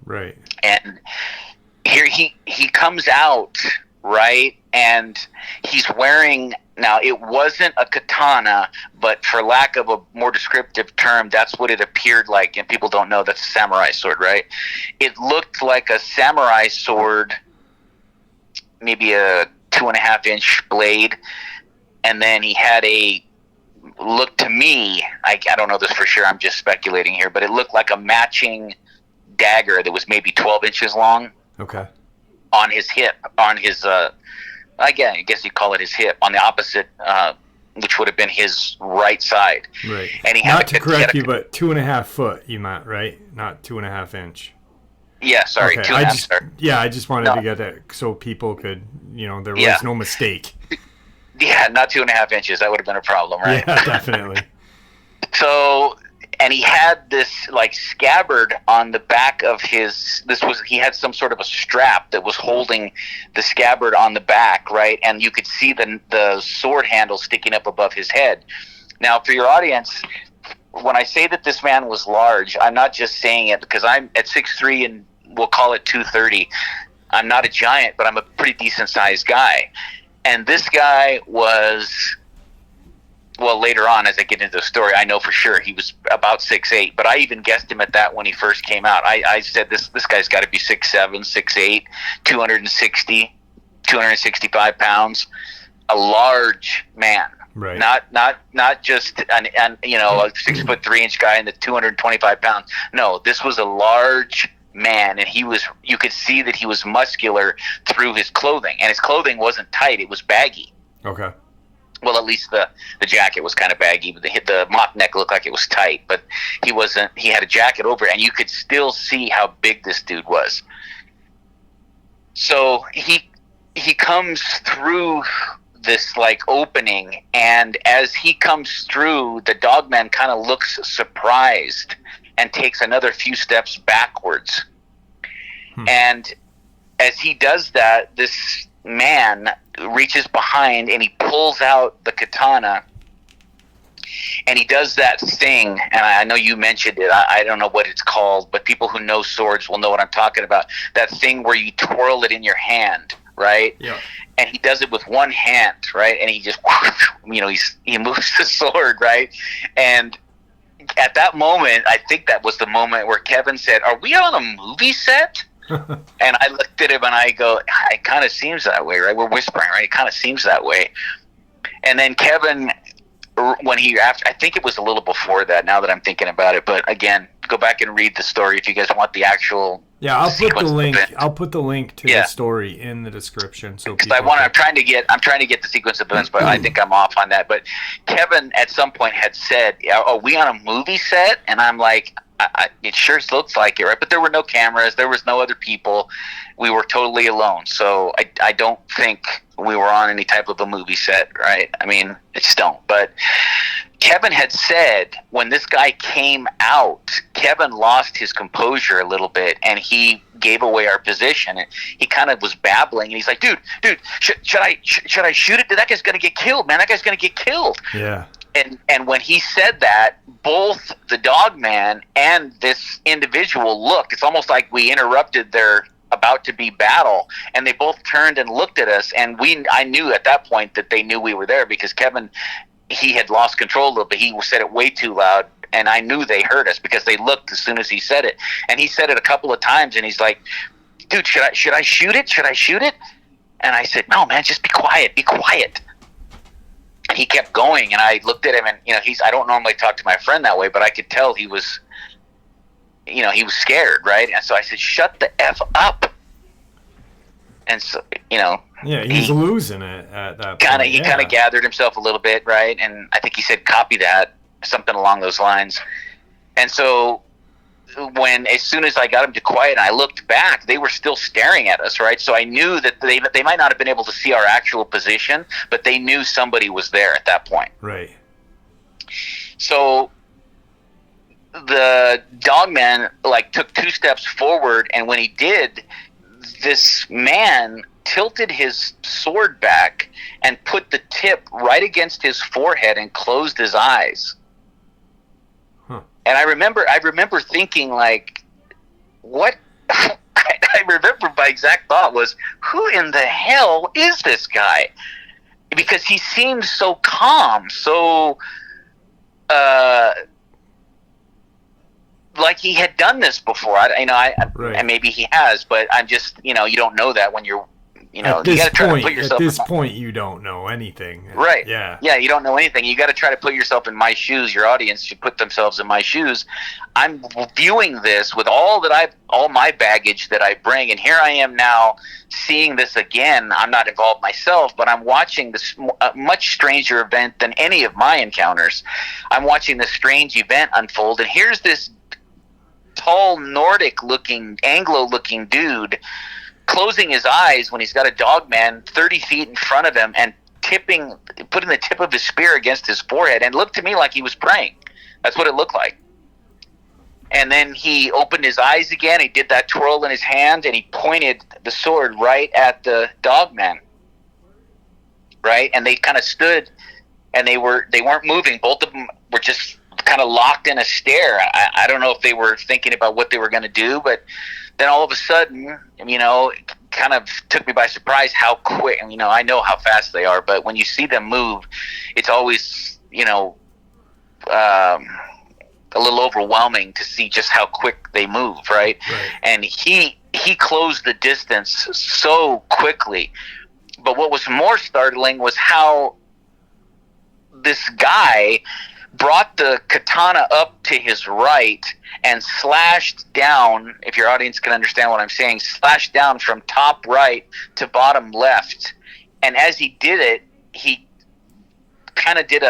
Right. And here he comes out, right? and he's wearing, now it wasn't a katana, but for lack of a more descriptive term, that's what it appeared like, and people don't know that's a samurai sword, right? It looked like a samurai sword, maybe a 2.5-inch blade, and then he had look to me, I don't know this for sure, I'm just speculating here, but it looked like a matching dagger that was maybe 12 inches long. Okay. On his hip, on his, I guess you call it his hip, on the opposite, which would have been his right side. Right. And he Not had to correct you, but 2.5 foot you meant, right? Not 2.5 inch. Yeah, sorry. Okay. I just wanted to get it so people could, there was no mistake. Yeah, not 2.5 inches. That would have been a problem, right? Yeah, definitely. So, and he had this like scabbard on the back of he had some sort of a strap that was holding the scabbard on the back, right? And you could see the sword handle sticking up above his head. Now, for your audience, when I say that this man was large, I'm not just saying it because I'm at 6'3" and we'll call it 230. I'm not a giant, but I'm a pretty decent sized guy. And this guy was, well, later on as I get into the story, I know for sure he was about 6'8", but I even guessed him at that when he first came out. I said this guy's got to be 6'7", 6'8", 265 pounds, a large man. Right. Not just a 6'3" guy and the 225 pounds. No, this was a large man, and you could see that he was muscular through his clothing, and his clothing wasn't tight, it was baggy. Okay. Well, at least the jacket was kind of baggy, but the mock neck looked like it was tight, but he had a jacket over it, and you could still see how big this dude was. So he comes through this like opening, and as he comes through, the Dogman kind of looks surprised and takes another few steps backwards. And as he does that, this man reaches behind and he pulls out the katana, and he does that thing, and I know you mentioned it, I don't know what it's called, but people who know swords will know what I'm talking about, that thing where you twirl it in your hand, right? Yeah. And he does it with one hand, right? And he just, he moves the sword, right? And at that moment, I think that was the moment where Kevin said, "Are we on a movie set?" And I looked at him and I go, "It kind of seems that way, right?" We're whispering, right? It kind of seems that way. And then Kevin, I think it was a little before that, now that I'm thinking about it, but again, go back and read the story if you guys want the actual. Yeah, I'll put the link to the story in the description, so people. I'm trying to get the sequence of events, but I think I'm off on that. But Kevin at some point had said, "Are we on a movie set?" And I'm like, "It sure looks like it, right?" But there were no cameras, there was no other people. We were totally alone, so I don't think we were on any type of a movie set, right? I mean, I just don't. But Kevin had said when this guy came out, Kevin lost his composure a little bit, and he gave away our position. And he kind of was babbling, and he's like, "Dude, should I shoot it? That guy's gonna get killed, man. That guy's gonna get killed." Yeah. And when he said that, both the Dogman and this individual looked. It's almost like we interrupted their about to be battle, and they both turned and looked at us. And I knew at that point that they knew we were there, because Kevin, he had lost control a little bit. He said it way too loud, and I knew they heard us because they looked as soon as he said it. And he said it a couple of times, and he's like, "Dude, should I shoot it? Should I shoot it?" And I said, "No, man, just be quiet. Be quiet." And he kept going, and I looked at him, and I don't normally talk to my friend that way, but I could tell he was, he was scared, right? And so I said, "Shut the F up." And so, yeah, he's losing it at that point. He kind of gathered himself a little bit, right? And I think he said, "Copy that," something along those lines. And so as soon as I got him to quiet and I looked back, they were still staring at us, right? So I knew that they might not have been able to see our actual position, but they knew somebody was there at that point. Right. So the Dogman took 2 steps forward, and when he did, this man tilted his sword back and put the tip right against his forehead and closed his eyes. Huh. And I remember thinking, what I remember my exact thought was, who in the hell is this guy? Because he seemed so calm, so like he had done this before. Right. And maybe he has, but I'm just, you don't know that when you're, you got to try to put yourself. At this point, you don't know anything. Right. Yeah. Yeah, you don't know anything. You got to try to put yourself in my shoes. Your audience should put themselves in my shoes. I'm viewing this with all my baggage that I bring, and here I am now seeing this again. I'm not involved myself, but I'm watching this much stranger event than any of my encounters. I'm watching this strange event unfold, and here's this tall Nordic-looking, Anglo-looking dude closing his eyes when he's got a Dogman 30 feet in front of him and putting the tip of his spear against his forehead, and it looked to me like he was praying. That's what it looked like. And then he opened his eyes again, he did that twirl in his hand, and he pointed the sword right at the Dogman. Right? And they kind of stood, and they weren't moving. Both of them were just kind of locked in a stare. I don't know if they were thinking about what they were going to do, but then all of a sudden, it kind of took me by surprise how quick. I know how fast they are, but when you see them move, it's always, a little overwhelming to see just how quick they move, right? And he closed the distance so quickly. But what was more startling was how this guy brought the katana up to his right and slashed down, if your audience can understand what I'm saying, slashed down from top right to bottom left. And as he did it, he kind of did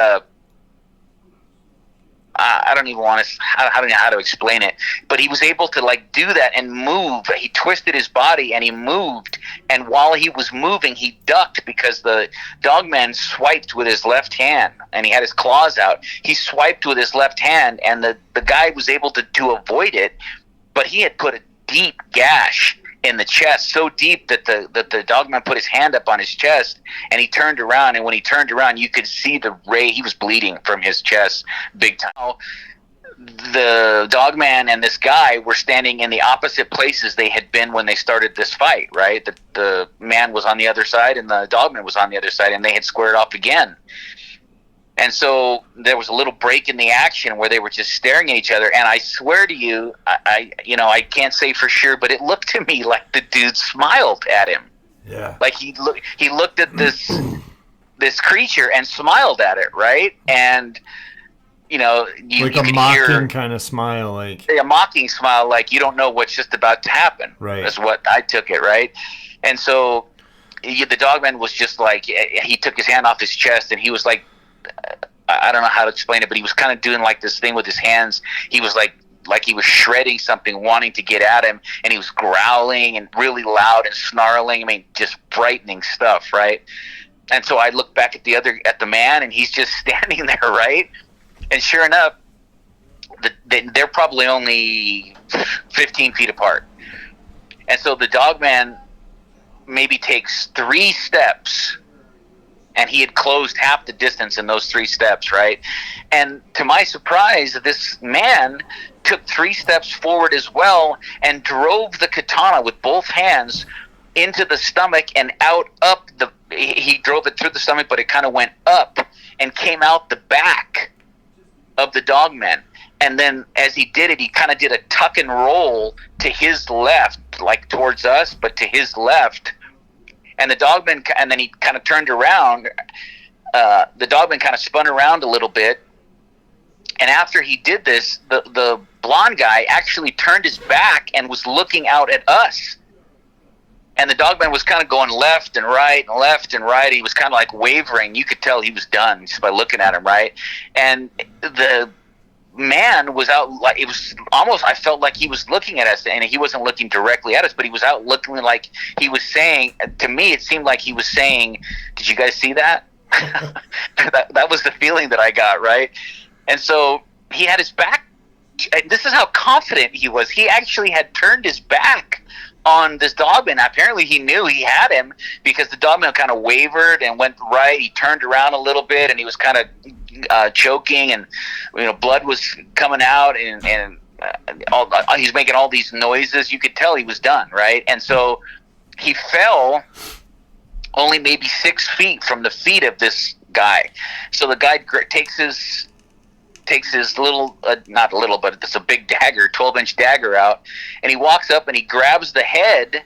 I don't even want to, I don't know how to explain it, but he was able to do that and move. He twisted his body and he moved. And while he was moving, he ducked because the Dogman swiped with his left hand and he had his claws out. He swiped with his left hand and the guy was able to avoid it, but he had put a deep gash in the chest, so deep that the Dogman put his hand up on his chest and he turned around, and when he turned around you could see the ray. He was bleeding from his chest big time. The Dogman and this guy were standing in the opposite places they had been when they started this fight, right? The man was on the other side and the Dogman was on the other side, and they had squared off again. And so there was a little break in the action where they were just staring at each other. And I swear to you, I can't say for sure, but it looked to me like the dude smiled at him. Yeah. Like he looked at this creature and smiled at it, right? And you a mocking kind of smile, like a mocking smile, like you don't know what's just about to happen. Right. That's what I took it, right? And so the Dogman was just like, he took his hand off his chest and he was like, I don't know how to explain it, but he was kind of doing like this thing with his hands. He was like he was shredding something, wanting to get at him, and he was growling and really loud and snarling. I mean, just frightening stuff, right? And so I looked back at the man, and he's just standing there, right? And sure enough, they're probably only 15 feet apart. And so the Dogman maybe takes 3 steps, and he had closed half the distance in those 3 steps, right? And to my surprise, this man took 3 steps forward as well and drove the katana with both hands into the stomach and out up he drove it through the stomach, but it kind of went up and came out the back of the Dogman. And then as he did it, he kind of did a tuck and roll to his left, like towards us, but to his left. And the Dogman, and then he kind of turned around. The Dogman kind of spun around a little bit. And after he did this, the blonde guy actually turned his back and was looking out at us. And the Dogman was kind of going left and right and left and right. He was kind of like wavering. You could tell he was done just by looking at him, right? And the man was out, like, it was almost, I felt like he was looking at us, and he wasn't looking directly at us, but he was out looking like he was saying, to me it seemed like he was saying, did you guys see that? that was the feeling that I got, right? And so he had his back, this is how confident he was. He actually had turned his back on this Dogman. Apparently he knew he had him, because the Dogman kind of wavered and went right. He turned around a little bit, and he was kind of choking, and blood was coming out, and he's making all these noises. You could tell he was done, right? And so he fell only maybe 6 feet from the feet of this guy. So the guy takes his little, not a little, but it's a big dagger, 12-inch dagger out, and he walks up and he grabs the head,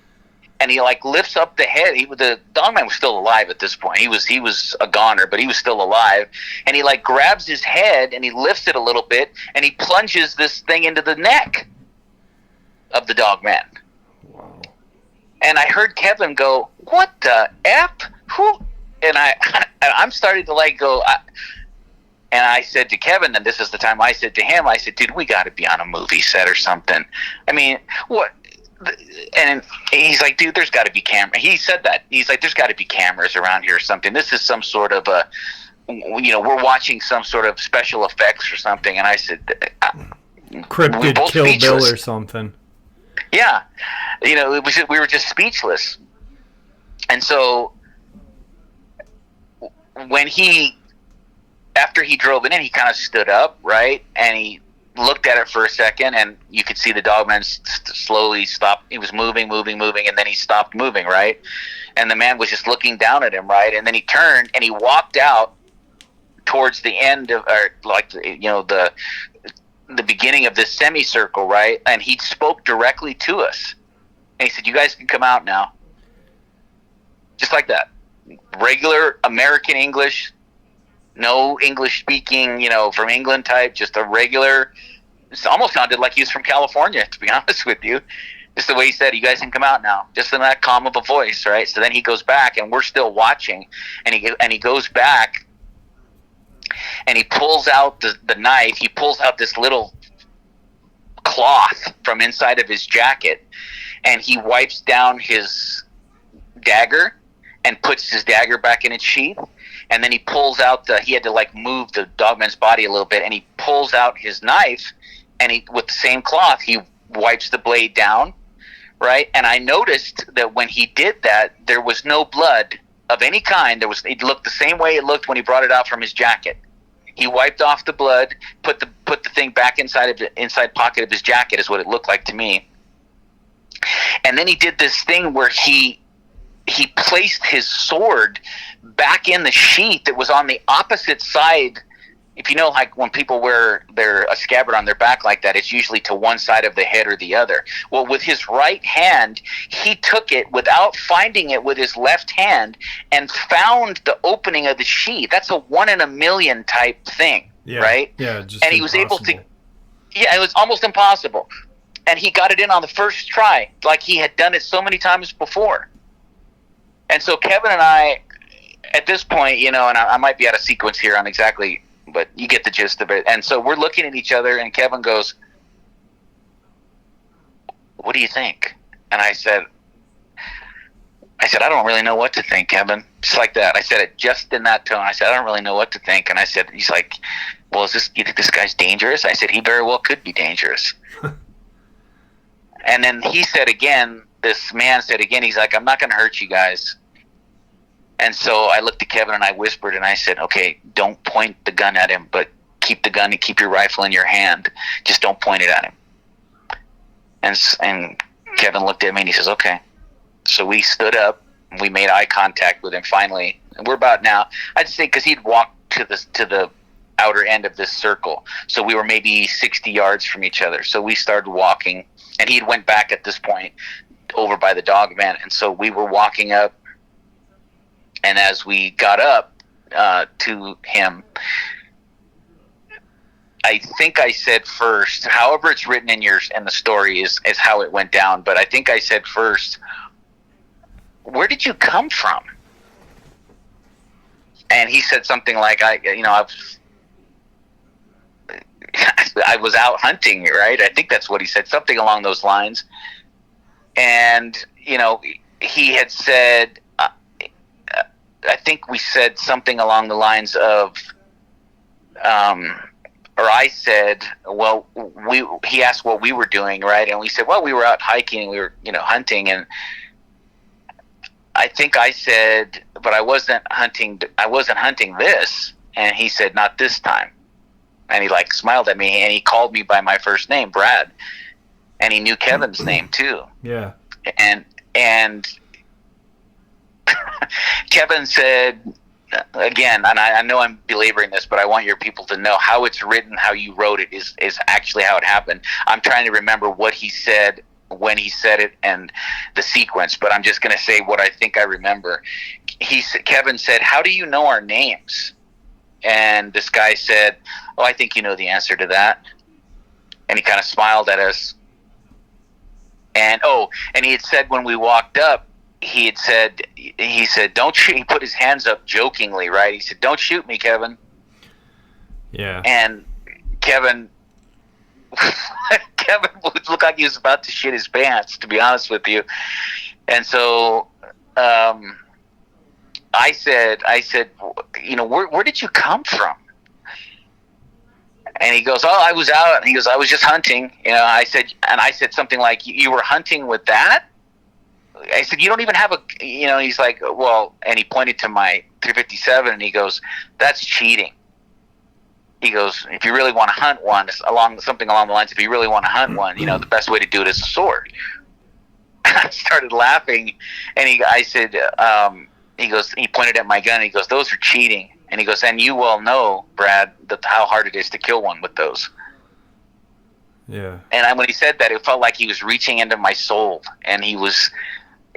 and he like lifts up the head. The Dogman was still alive at this point. He was a goner, but he was still alive. And he like grabs his head and he lifts it a little bit, and he plunges this thing into the neck of the Dogman. Wow. And I heard Kevin go, "What the F? Who?" And I'm starting to like go. And I said to Kevin, and this is the time I said to him, I said, "Dude, we got to be on a movie set or something. I mean, what?" And he's like, "Dude, there's got to be camera." He said that. He's like, "There's got to be cameras around here or something. This is some sort of we're watching some sort of special effects or something." And I said, "Cryptid Kill speechless. Bill or something." Yeah, we were just speechless. And so after he drove it in, he kind of stood up, right, and he looked at it for a second, and you could see the Dogman slowly stop. He was moving, and then he stopped moving, right? And the man was just looking down at him, right? And then he turned and he walked out towards the end of, or like the beginning of this semicircle, right? And he spoke directly to us, and he said, "You guys can come out now," just like that, regular American English. No English speaking, from England type, just a regular. It almost sounded like he was from California, to be honest with you. Just the way he said, "You guys can come out now," just in that calm of a voice, right? So then he goes back, and we're still watching, and he goes back, and he pulls out the knife. He pulls out this little cloth from inside of his jacket, and he wipes down his dagger and puts his dagger back in its sheath. And then he pulls out he had to like move the Dogman's body a little bit, and he pulls out his knife, and with the same cloth, he wipes the blade down, right? And I noticed that when he did that, there was no blood of any kind. It looked the same way it looked when he brought it out from his jacket. He wiped off the blood, put the thing back inside pocket of his jacket, is what it looked like to me. And then he did this thing where he placed his sword back in the sheath that was on the opposite side. If you know, like when people wear a scabbard on their back like that, it's usually to one side of the head or the other. Well, with his right hand, he took it without finding it with his left hand and found the opening of the sheath. That's a 1 in a million type thing, right? Yeah, just and he was able to. Yeah, it was almost impossible, and he got it in on the first try, like he had done it so many times before. And so Kevin and I, at this point, and I might be out of sequence here on exactly, but you get the gist of it. And so we're looking at each other, and Kevin goes, "What do you think?" And I said, "I don't really know what to think, Kevin." Just like that. I said it just in that tone. I said, "I don't really know what to think." And I said, he's like, "Well, you think this guy's dangerous?" I said, "He very well could be dangerous." And then he said again, this man said again, he's like, "I'm not going to hurt you guys." And so I looked at Kevin and I whispered and I said, "Okay, don't point the gun at him, but keep the gun and keep your rifle in your hand. Just don't point it at him." And Kevin looked at me and he says, "Okay." So we stood up and we made eye contact with him finally. And we're about now, I'd say, because he'd walked to the outer end of this circle. So we were maybe 60 yards from each other. So we started walking, and he went back at this point over by the Dogman. And so we were walking up. And as we got up to him, I think I said first, however it's written in the story is how it went down. But I think I said first, "Where did you come from?" And he said something like, I was out hunting, right? I think that's what he said, something along those lines. And, he had said, I think we said something along the lines of, or I said, well, he asked what we were doing, right? And we said, well, we were out hiking, we were, hunting. And I think I said, but I wasn't hunting this. And he said, not this time. And he like smiled at me, and he called me by my first name, Brad, and he knew Kevin's name too. Yeah. And Kevin said, again, and I know I'm belaboring this, but I want your people to know how it's written, how you wrote it is actually how it happened. I'm trying to remember what he said, when he said it, and the sequence, but I'm just going to say what I think I remember. Kevin said, "How do you know our names?" And this guy said, "Oh, I think you know the answer to that." And he kind of smiled at us. And he had said when we walked up, he said, "Don't shoot." He put his hands up jokingly, right? He said, "Don't shoot me, Kevin." Yeah. And Kevin looked like he was about to shit his pants, to be honest with you. And so I said, where did you come from? And he goes, "Oh, I was out." And he goes, "I was just hunting." I said something like, "You were hunting with that?" I said, "You don't even have a," he's like, "Well," and he pointed to my 357, and he goes, "That's cheating." He goes, "If you really want to hunt one," something along the lines, "if you really want to hunt one, the best way to do it is a sword." I started laughing, and I said, he pointed at my gun, and he goes, "Those are cheating." And he goes, "And you well know, Brad, how hard it is to kill one with those." Yeah. And when he said that, it felt like he was reaching into my soul, and he was,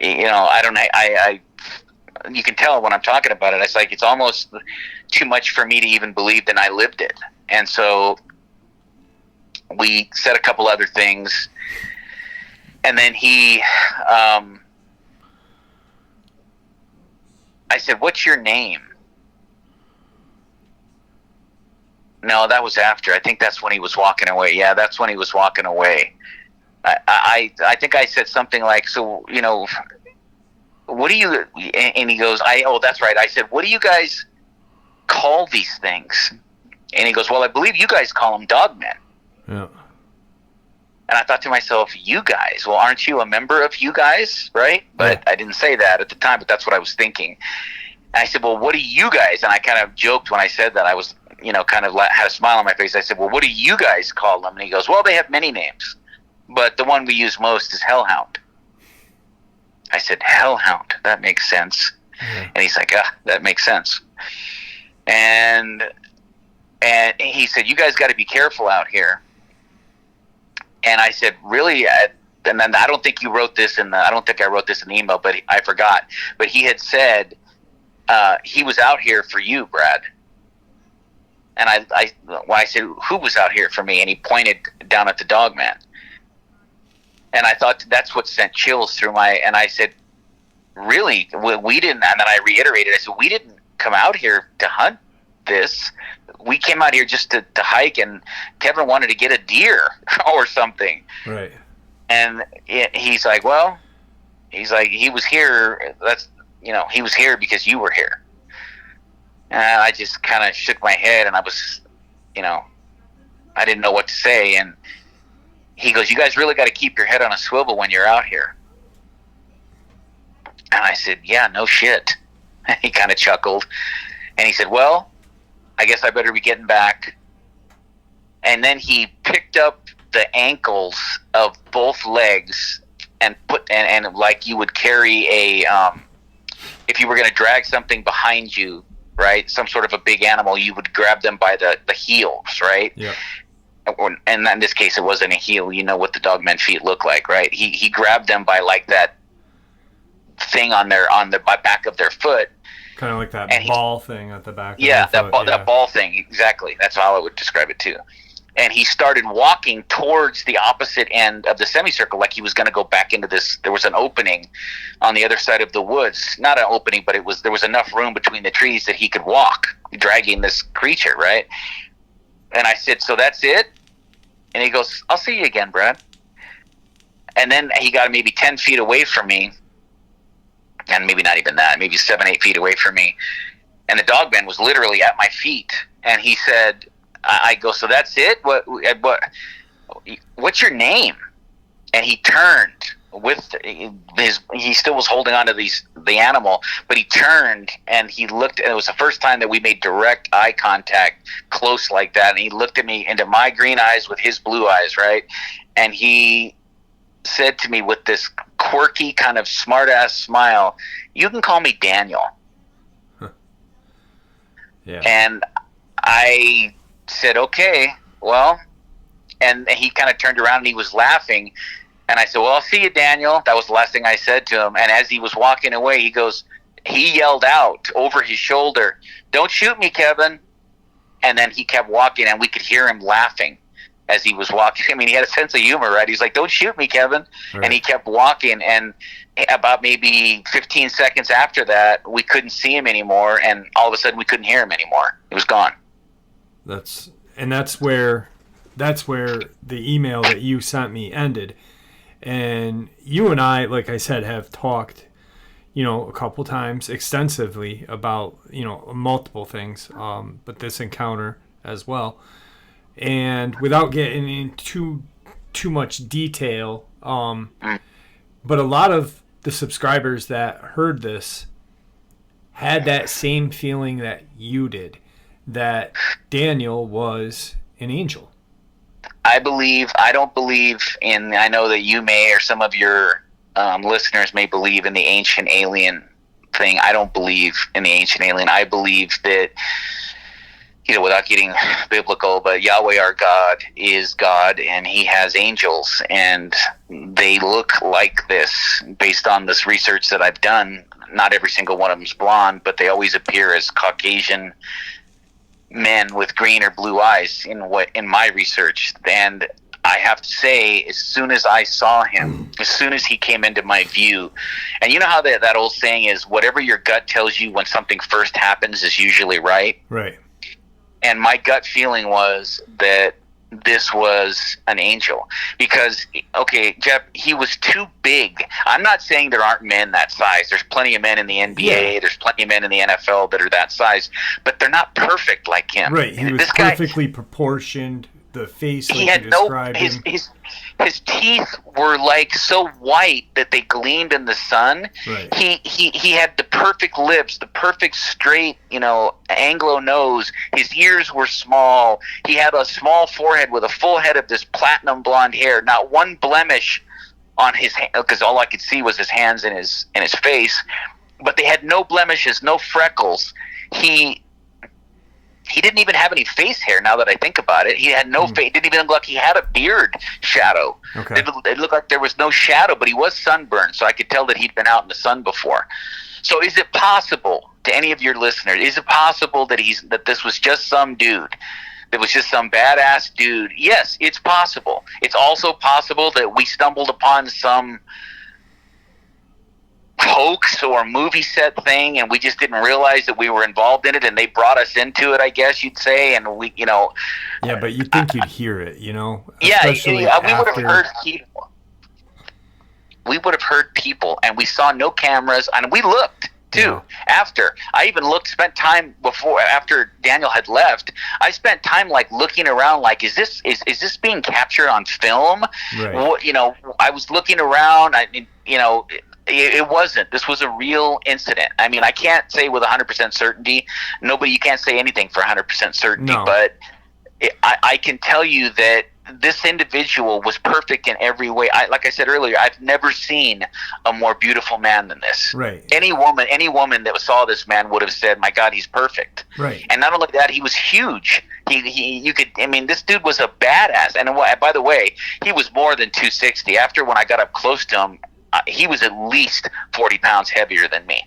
I don't know, you can tell when I'm talking about it. It's like it's almost too much for me to even believe that I lived it. And so we said a couple other things, and then I said, "What's your name?" No, that was after. I think that's when he was walking away. Yeah, that's when he was walking away. I think I said something like, "So, what do you," and he goes, that's right. I said, "What do you guys call these things?" And he goes, "Well, I believe you guys call them Dogmen." Yeah. And I thought to myself, "You guys? Well, aren't you a member of you guys, right?" But I didn't say that at the time, but that's what I was thinking. And I said, "Well, what do you guys?" And I kind of joked when I said that. I was, kind of had a smile on my face. I said, "Well, what do you guys call them?" And he goes, "Well, they have many names, but the one we use most is Hellhound." I said, "Hellhound, that makes sense." Yeah. And he's like, "That makes sense." And he said, "You guys got to be careful out here." And I said, "Really?" And then I don't think you wrote this I don't think I wrote this in the email, but I forgot. But he had said, he was out here for you, Brad. And I said, "Who was out here for me?" And he pointed down at the Dogman. And I thought that's what sent chills through and I said, "Really? We didn't," and then I reiterated, I said, "We didn't come out here to hunt this. We came out here just to hike, and Kevin wanted to get a deer or something." Right. And he's like, "Well," he's like, "he was here. He was here because you were here." And I just kind of shook my head, and I was, I didn't know what to say. And he goes, "You guys really got to keep your head on a swivel when you're out here." And I said, "Yeah, no shit." And he kind of chuckled. And he said, "Well, I guess I better be getting back." And then he picked up the ankles of both legs and and like you would carry if you were going to drag something behind you, right? Some sort of a big animal, you would grab them by the heels, right? Yeah. And in this case, it wasn't a heel. You know what the Dogman feet look like, right? He grabbed them by like that thing on the back of their foot. Kind of like that ball thing at the back. Yeah, that ball thing. Exactly. That's how I would describe it too. And he started walking towards the opposite end of the semicircle, like he was going to go back into this. There was an opening on the other side of the woods. Not an opening, but there was enough room between the trees that he could walk, dragging this creature, right? And I said, "So that's it?" And he goes, "I'll see you again, Brad." And then he got maybe 10 feet away from me, and maybe not even that, maybe 7-8 feet away from me. And the Dogman was literally at my feet. And he said, I go, "So that's it? What's your name?" And he turned with he still was holding on to the animal, but he turned and he looked, and it was the first time that we made direct eye contact close like that, and he looked at me into my green eyes with his blue eyes, right? And he said to me with this quirky kind of smart ass smile, "You can call me Daniel." Yeah. And I said, "Okay, well," and he kind of turned around and he was laughing. And I said, "Well, I'll see you, Daniel." That was the last thing I said to him. And as he was walking away, he yelled out over his shoulder, "Don't shoot me, Kevin." And then he kept walking, and we could hear him laughing as he was walking. I mean, he had a sense of humor, right? He's like, "Don't shoot me, Kevin." Right. And he kept walking. And about maybe 15 seconds after that, we couldn't see him anymore. And all of a sudden, we couldn't hear him anymore. He was gone. That's where the email that you sent me ended. And you and I, like I said, have talked, a couple times extensively about, multiple things, but this encounter as well. And without getting into too much detail, but a lot of the subscribers that heard this had that same feeling that you did, that Daniel was an angel. I don't believe in, I know that you may, or some of your listeners may believe in the ancient alien thing. I don't believe in the ancient alien. I believe that, without getting biblical, but Yahweh our God is God, and he has angels, and they look like this based on this research that I've done. Not every single one of them is blonde, but they always appear as Caucasian men with green or blue eyes in my research. And I have to say, as soon as I saw him, as soon as he came into my view, and you know how that old saying is, whatever your gut tells you when something first happens is usually right. Right. And my gut feeling was that this was an angel, because, okay, Jeff, he was too big. I'm not saying there aren't men that size. There's plenty of men in the NBA. Yeah. There's plenty of men in the NFL that are that size, but they're not perfect like him. Right. He was perfectly proportioned. The face, like he had his teeth were like so white that they gleamed in the sun. Right. He had the perfect lips, the perfect straight, Anglo nose. His ears were small. He had a small forehead with a full head of this platinum blonde hair. Not one blemish on his hand, because all I could see was his hands and his face. But they had no blemishes, no freckles. He didn't even have any face hair, now that I think about it. He had no face. It didn't even look like he had a beard shadow. Okay. It looked like there was no shadow, but he was sunburned, so I could tell that he'd been out in the sun before. So is it possible, to any of your listeners, is it possible that this was just some dude? That was just some badass dude? Yes, it's possible. It's also possible that we stumbled upon some hoax or movie set thing, and we just didn't realize that we were involved in it, and they brought us into it, I guess you'd say, and we, Yeah, but you'd think you'd hear it, Yeah, we would have heard people. We would have heard people, and we saw no cameras, and we looked, too, yeah. After. I even spent time after Daniel had left, I spent time, looking around, is this being captured on film? Right. I was looking around, it wasn't. This was a real incident. I mean, I can't say with 100% certainty. You can't say anything for 100% certainty. No. But I can tell you that this individual was perfect in every way. Like I said earlier, I've never seen a more beautiful man than this. Right. Any woman that saw this man would have said, "My God, he's perfect." Right. And not only that, he was huge. This dude was a badass. And by the way, he was more than 260. When I got up close to him, he was at least 40 pounds heavier than me.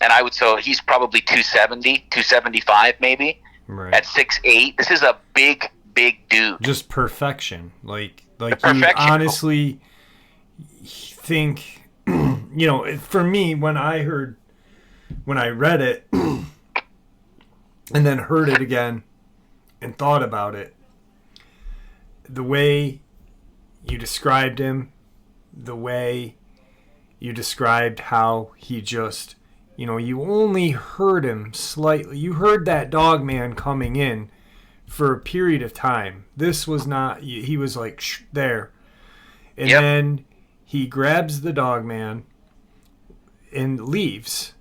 And so he's probably 270, 275 maybe. Right. At 6'8". This is a big dude. Just perfection. Like perfection. You honestly think, for me, when I read it and then heard it again and thought about it, the way you described him, the way you described how he just, you only heard him slightly. You heard that Dogman coming in for a period of time. This was not, he was there. And Then he grabs the Dogman and leaves,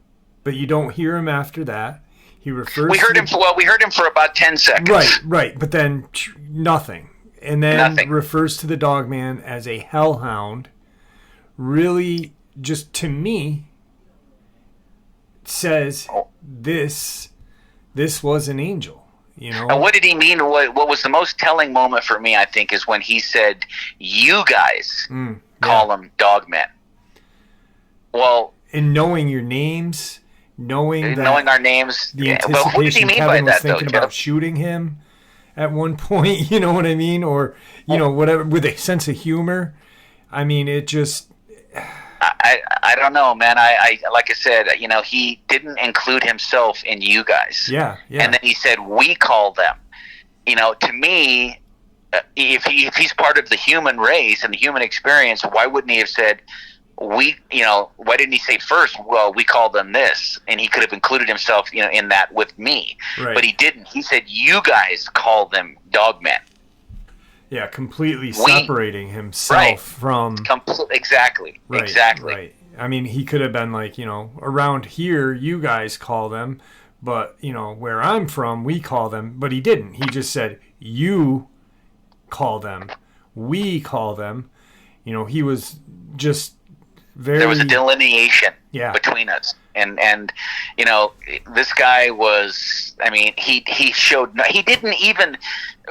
but you don't hear him after that. He refers. We heard him. Well, we heard him for about 10 seconds. Right. But then nothing, and then refers to the Dogman as a hellhound. Really, just to me, says this was an angel. You know. And what did he mean? What was the most telling moment for me, I think, is when he said, "You guys call them Dogmen." Well, and knowing your names, knowing our names. The anticipation. What did he mean Kevin by that, was thinking about shooting him at one point. You know what I mean? Or whatever, with a sense of humor. I mean, it just. I don't know, man. I like I said, he didn't include himself in you guys. Yeah. And then he said, "We call them." To me, if he's part of the human race and the human experience, why wouldn't he have said, "We"? Why didn't he say first, "Well, we call them this"? And he could have included himself, in that with me. Right. But he didn't. He said, "You guys call them Dogmen." Yeah, completely separating himself from... Exactly. Right, exactly. Right. I mean, he could have been like, around here, you guys call them, but, where I'm from, we call them. But he didn't. He just said, you call them, we call them. He was just very... There was a delineation between us. And this guy was, he showed, he didn't even,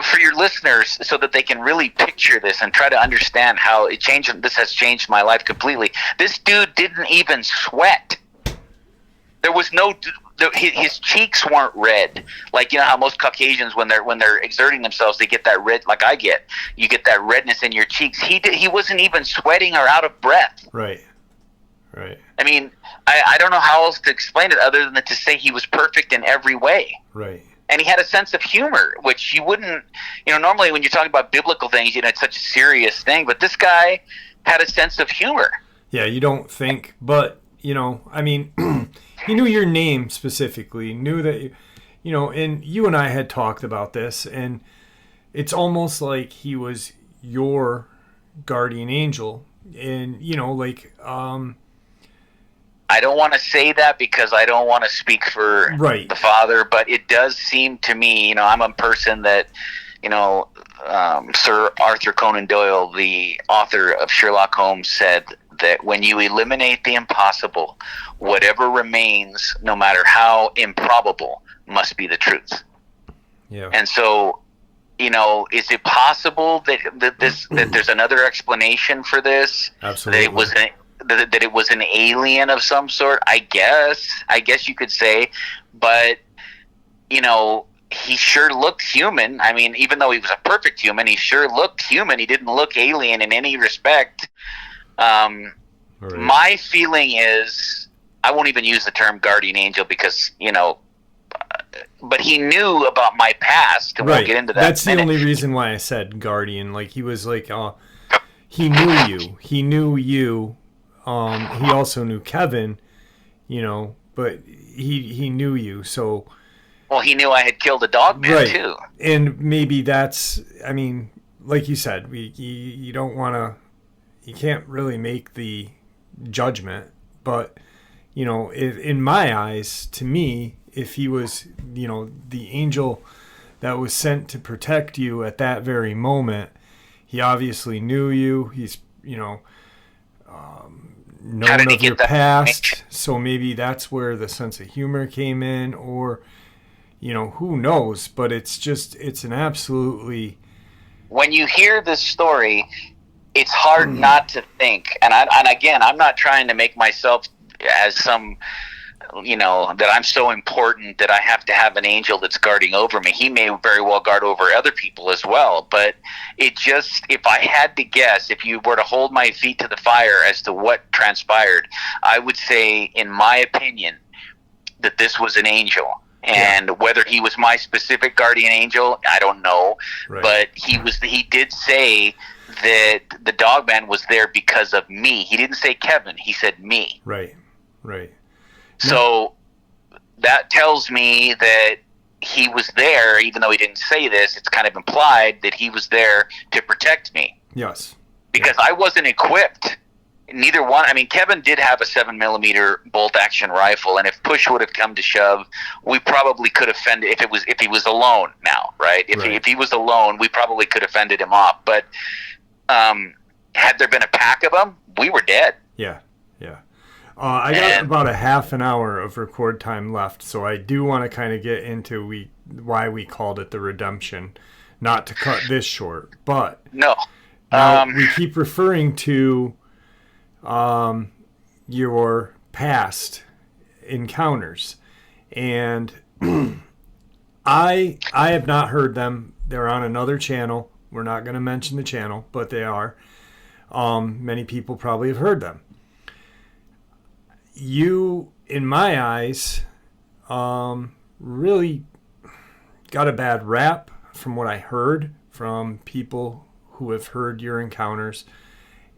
for your listeners, so that they can really picture this and try to understand how this has changed my life completely. This dude didn't even sweat. There was his cheeks weren't red. Like, how most Caucasians, when they're exerting themselves, they get that red, like I get. You get that redness in your cheeks. He wasn't even sweating or out of breath. Right. I don't know how else to explain it other than to say he was perfect in every way. Right. And he had a sense of humor, which you wouldn't, normally when you're talking about biblical things, it's such a serious thing. But this guy had a sense of humor. Yeah, you don't think, but, he knew your name specifically, knew that, and you and I had talked about this, and it's almost like he was your guardian angel. And, I don't want to say that because I don't want to speak for the Father, but it does seem to me, I'm a person that, Sir Arthur Conan Doyle, the author of Sherlock Holmes, said that when you eliminate the impossible, whatever remains, no matter how improbable, must be the truth. Yeah. And so, is it possible that there's another explanation for this? Absolutely. That it was an alien of some sort? I guess you could say, but he sure looked human. Even though he was a perfect human, he sure looked human. He didn't look alien in any respect. Right. My feeling is, I won't even use the term guardian angel because, but he knew about my past, and we'll get into that. That's the only reason why I said guardian. Like, he was like, he knew you. He knew you. He also knew Kevin, but he knew you. So, well, he knew I had killed a Dogman too. And maybe that's, like you said, you don't want to, you can't really make the judgment, but in my eyes, to me, if he was, the angel that was sent to protect you at that very moment, he obviously knew you. He's, known of your past, so maybe that's where the sense of humor came in, or who knows, but it's an absolutely... When you hear this story, it's hard not to think, and again, I'm not trying to make myself as some, that I'm so important that I have to have an angel that's guarding over me. He may very well guard over other people as well, but if I had to guess, if you were to hold my feet to the fire as to what transpired, I would say, in my opinion, that this was an angel. And whether he was my specific guardian angel, I don't know. Right. But he did say that the Dogman was there because of me. He didn't say Kevin. He said me. Right. So that tells me that he was there, even though he didn't say this. It's kind of implied that he was there to protect me. Yes. Because I wasn't equipped neither one. I mean, Kevin did have a 7 millimeter bolt action rifle, and if push would have come to shove, we probably could have fended if he was alone now, right? If he was alone, we probably could have fended him off. But had there been a pack of them, we were dead. Yeah. I got about a half an hour of record time left, so I do want to kind of get into why we called it the Redemption, not to cut this short, but no, we keep referring to your past encounters, and I have not heard them. They're on another channel. We're not going to mention the channel, but they are. Many people probably have heard them. You, in my eyes, really got a bad rap from what I heard from people who have heard your encounters,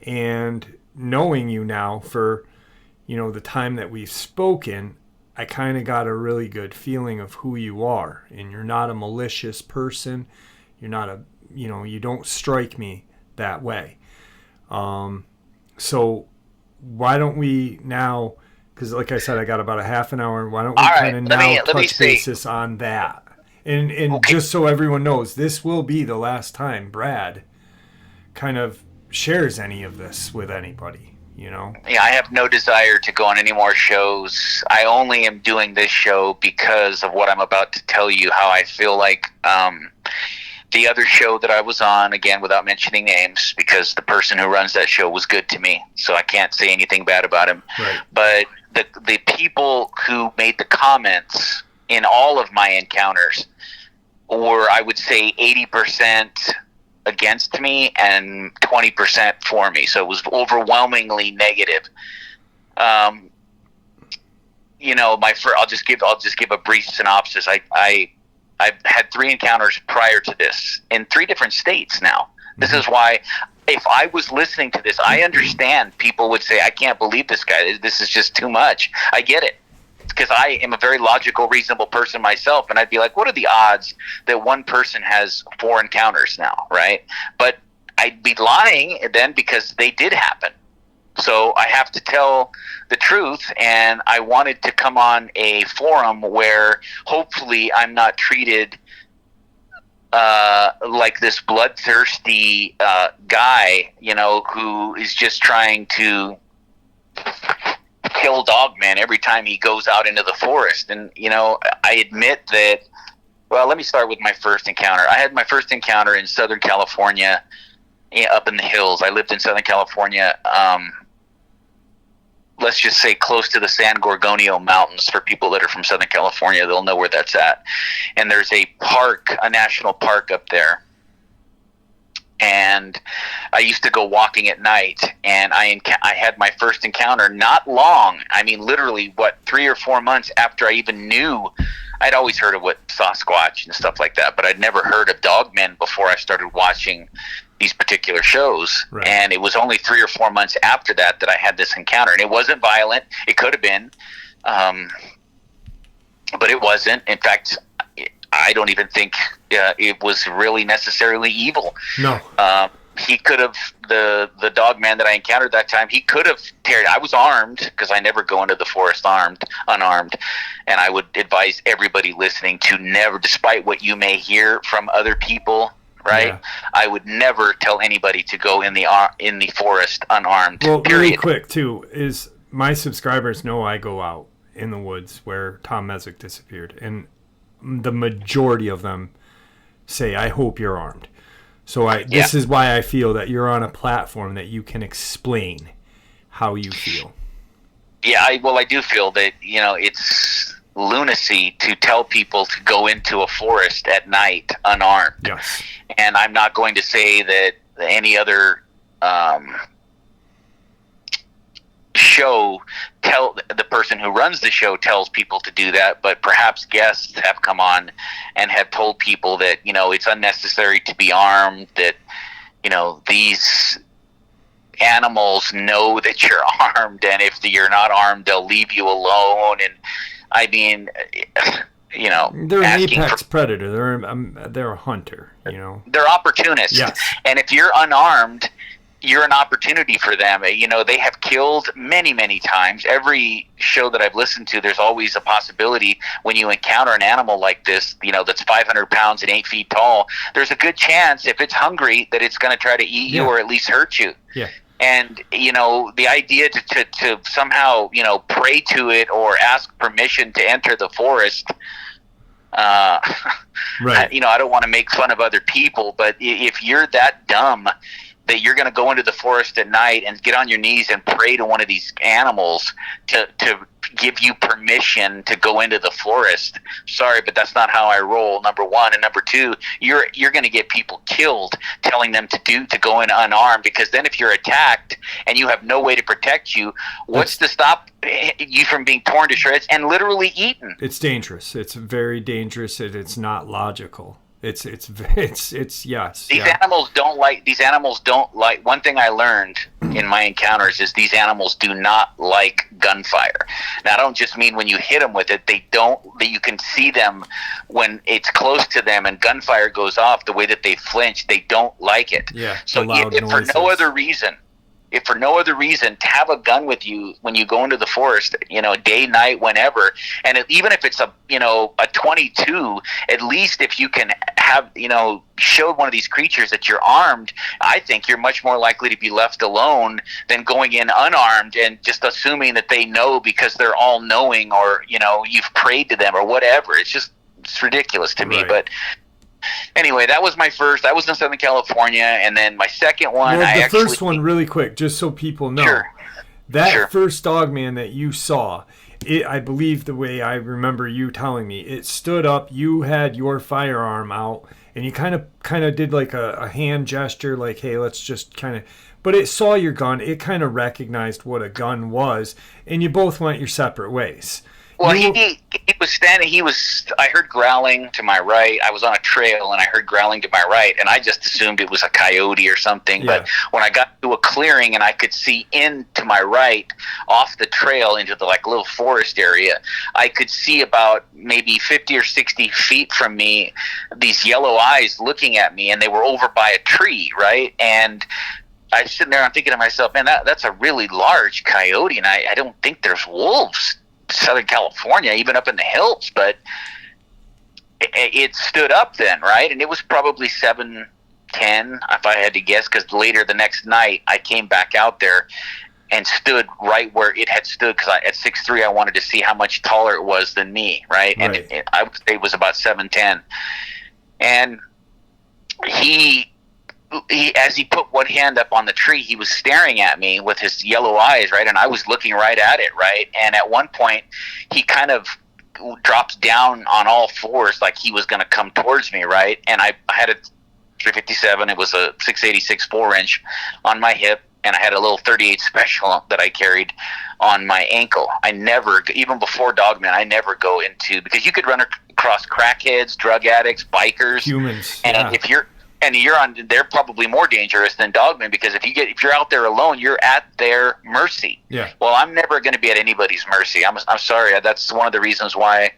and knowing you now for, the time that we've spoken, I kind of got a really good feeling of who you are, and you're not a malicious person. You're not you don't strike me that way. So why don't we now, because like I said, I got about a half an hour. Why don't we kind of now touch basis on that? And okay. Just so everyone knows, this will be the last time Brad kind of shares any of this with anybody, Yeah, I have no desire to go on any more shows. I only am doing this show because of what I'm about to tell you, how I feel like the other show that I was on, again, without mentioning names, because the person who runs that show was good to me, so I can't say anything bad about him. Right. But the people who made the comments in all of my encounters were, I would say, 80% against me and 20% for me. So it was overwhelmingly negative. I'll just give a brief synopsis. I've had 3 encounters prior to this in 3 different states now. This is why, if I was listening to this, I understand people would say, I can't believe this guy. This is just too much. I get it. Because I am a very logical, reasonable person myself. And I'd be like, what are the odds that one person has 4 encounters now, right? But I'd be lying then, because they did happen. So I have to tell the truth, and I wanted to come on a forum where hopefully I'm not treated like this bloodthirsty guy, who is just trying to kill Dogman every time he goes out into the forest. And, I admit that, well, let me start with my first encounter. I had my first encounter in Southern California, up in the hills. I lived in Southern California, let's just say close to the San Gorgonio Mountains. For people that are from Southern California, they'll know where that's at. And there's a national park up there. And I used to go walking at night, and I had my first encounter not long. I mean, literally, 3 or 4 months after I even knew. I'd always heard of what Sasquatch and stuff like that, but I'd never heard of Dogmen before I started watching these particular shows. Right. And it was only 3 or 4 months after that I had this encounter. And it wasn't violent. It could have been, but it wasn't. In fact, I don't even think it was really necessarily evil. No. He could have, the Dogman that I encountered that time, he could have I was armed, because I never go into the forest unarmed. And I would advise everybody listening to never, despite what you may hear from other people, right? Yeah. I would never tell anybody to go in the forest unarmed. Well, period. Really quick too, is my subscribers know I go out in the woods where Tom Messick disappeared, and the majority of them say, I hope you're armed. So this is why I feel that you're on a platform that you can explain how you feel. Yeah, I do feel that, it's lunacy to tell people to go into a forest at night unarmed. Yes. And I'm not going to say that any other show the person who runs the show tells people to do that, but perhaps guests have come on and have told people that, it's unnecessary to be armed, that, these animals know that you're armed, and if you're not armed, they'll leave you alone. And I mean, they're an apex predator. They're a hunter. They're opportunists. Yes. And if you're unarmed, you're an opportunity for them. You know, they have killed many, many times. Every show that I've listened to, there's always a possibility when you encounter an animal like this, you know, that's 500 pounds and 8 feet tall, there's a good chance if it's hungry that it's going to try to eat you or at least hurt you. Yeah. And, you know, the idea to somehow, you know, pray to it or ask permission to enter the forest, right. You know, I don't want to make fun of other people, but if you're that dumb that you're going to go into the forest at night and get on your knees and pray to one of these animals to give you permission to go into the forest. Sorry, but that's not how I roll, number one. And number two, you're going to get people killed telling them to go in unarmed, because then if you're attacked and you have no way to protect you, what's to stop you from being torn to shreds and literally eaten? It's dangerous. It's very dangerous. It's not logical. It's yes. These animals don't like, one thing I learned in my encounters is these animals do not like gunfire. Now, I don't just mean when you hit them with it. You can see them when it's close to them and gunfire goes off, the way that they flinch, they don't like it. Yeah. So if for no other reason, to have a gun with you when you go into the forest, you know, day, night, whenever, and even if it's a 22, at least if you can have, you know, showed one of these creatures that you're armed, I think you're much more likely to be left alone than going in unarmed and just assuming that they know because they're all knowing, or, you know, you've prayed to them or whatever. It's ridiculous to me. But anyway, that was my first. I was in Southern California, and then my second one. Well, first one, really quick, just so people know. Sure. That first Dogman that you saw, I believe the way I remember you telling me, it stood up. You had your firearm out, and you kind of did like a hand gesture, like, "Hey, let's just kind of." But it saw your gun. It kind of recognized what a gun was, and you both went your separate ways. Well, he was standing. I heard growling to my right. I was on a trail, and I heard growling to my right, and I just assumed it was a coyote or something. Yeah. But when I got to a clearing and I could see into my right, off the trail into the little forest area, I could see about maybe 50 or 60 feet from me these yellow eyes looking at me, and they were over by a tree, right? And I was sitting there, I'm thinking to myself, man, that's a really large coyote, and I don't think there's wolves Southern California, even up in the hills, but it stood up then, right? And it was probably 7:10, if I had to guess, because later the next night I came back out there and stood right where it had stood, because at 6'3", I wanted to see how much taller it was than me, right? And I would say it was about 7'10", and he as he put one hand up on the tree, he was staring at me with his yellow eyes, right? And I was looking right at it, right? And at one point, he kind of drops down on all fours like he was going to come towards me, right? And I had a 357. It was a 686 4-inch on my hip, and I had a little 38 special that I carried on my ankle. I never, even before Dogman, I never go into, because you could run across crackheads, drug addicts, bikers, humans, and they're probably more dangerous than Dogman, because if you're out there alone, you're at their mercy. Yeah. Well, I'm never going to be at anybody's mercy. I'm sorry. That's one of the reasons why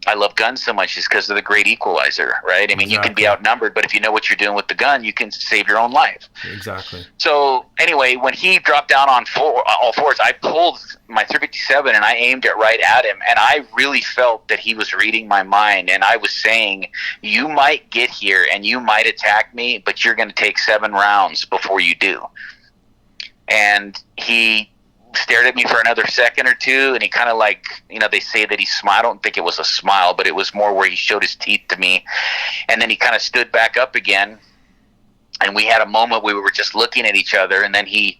I love guns so much, is because of the great equalizer, right? I mean, You can be outnumbered, but if you know what you're doing with the gun, you can save your own life. Exactly. So anyway, when he dropped down on all fours, I pulled my 357 and I aimed it right at him, and I really felt that he was reading my mind, and I was saying, you might get here and you might attack me, but you're going to take 7 rounds before you do. And he stared at me for another second or two, and he kind of they say that he smiled. I don't think it was a smile, but it was more where he showed his teeth to me. And then he kind of stood back up again, and we had a moment where we were just looking at each other, and then I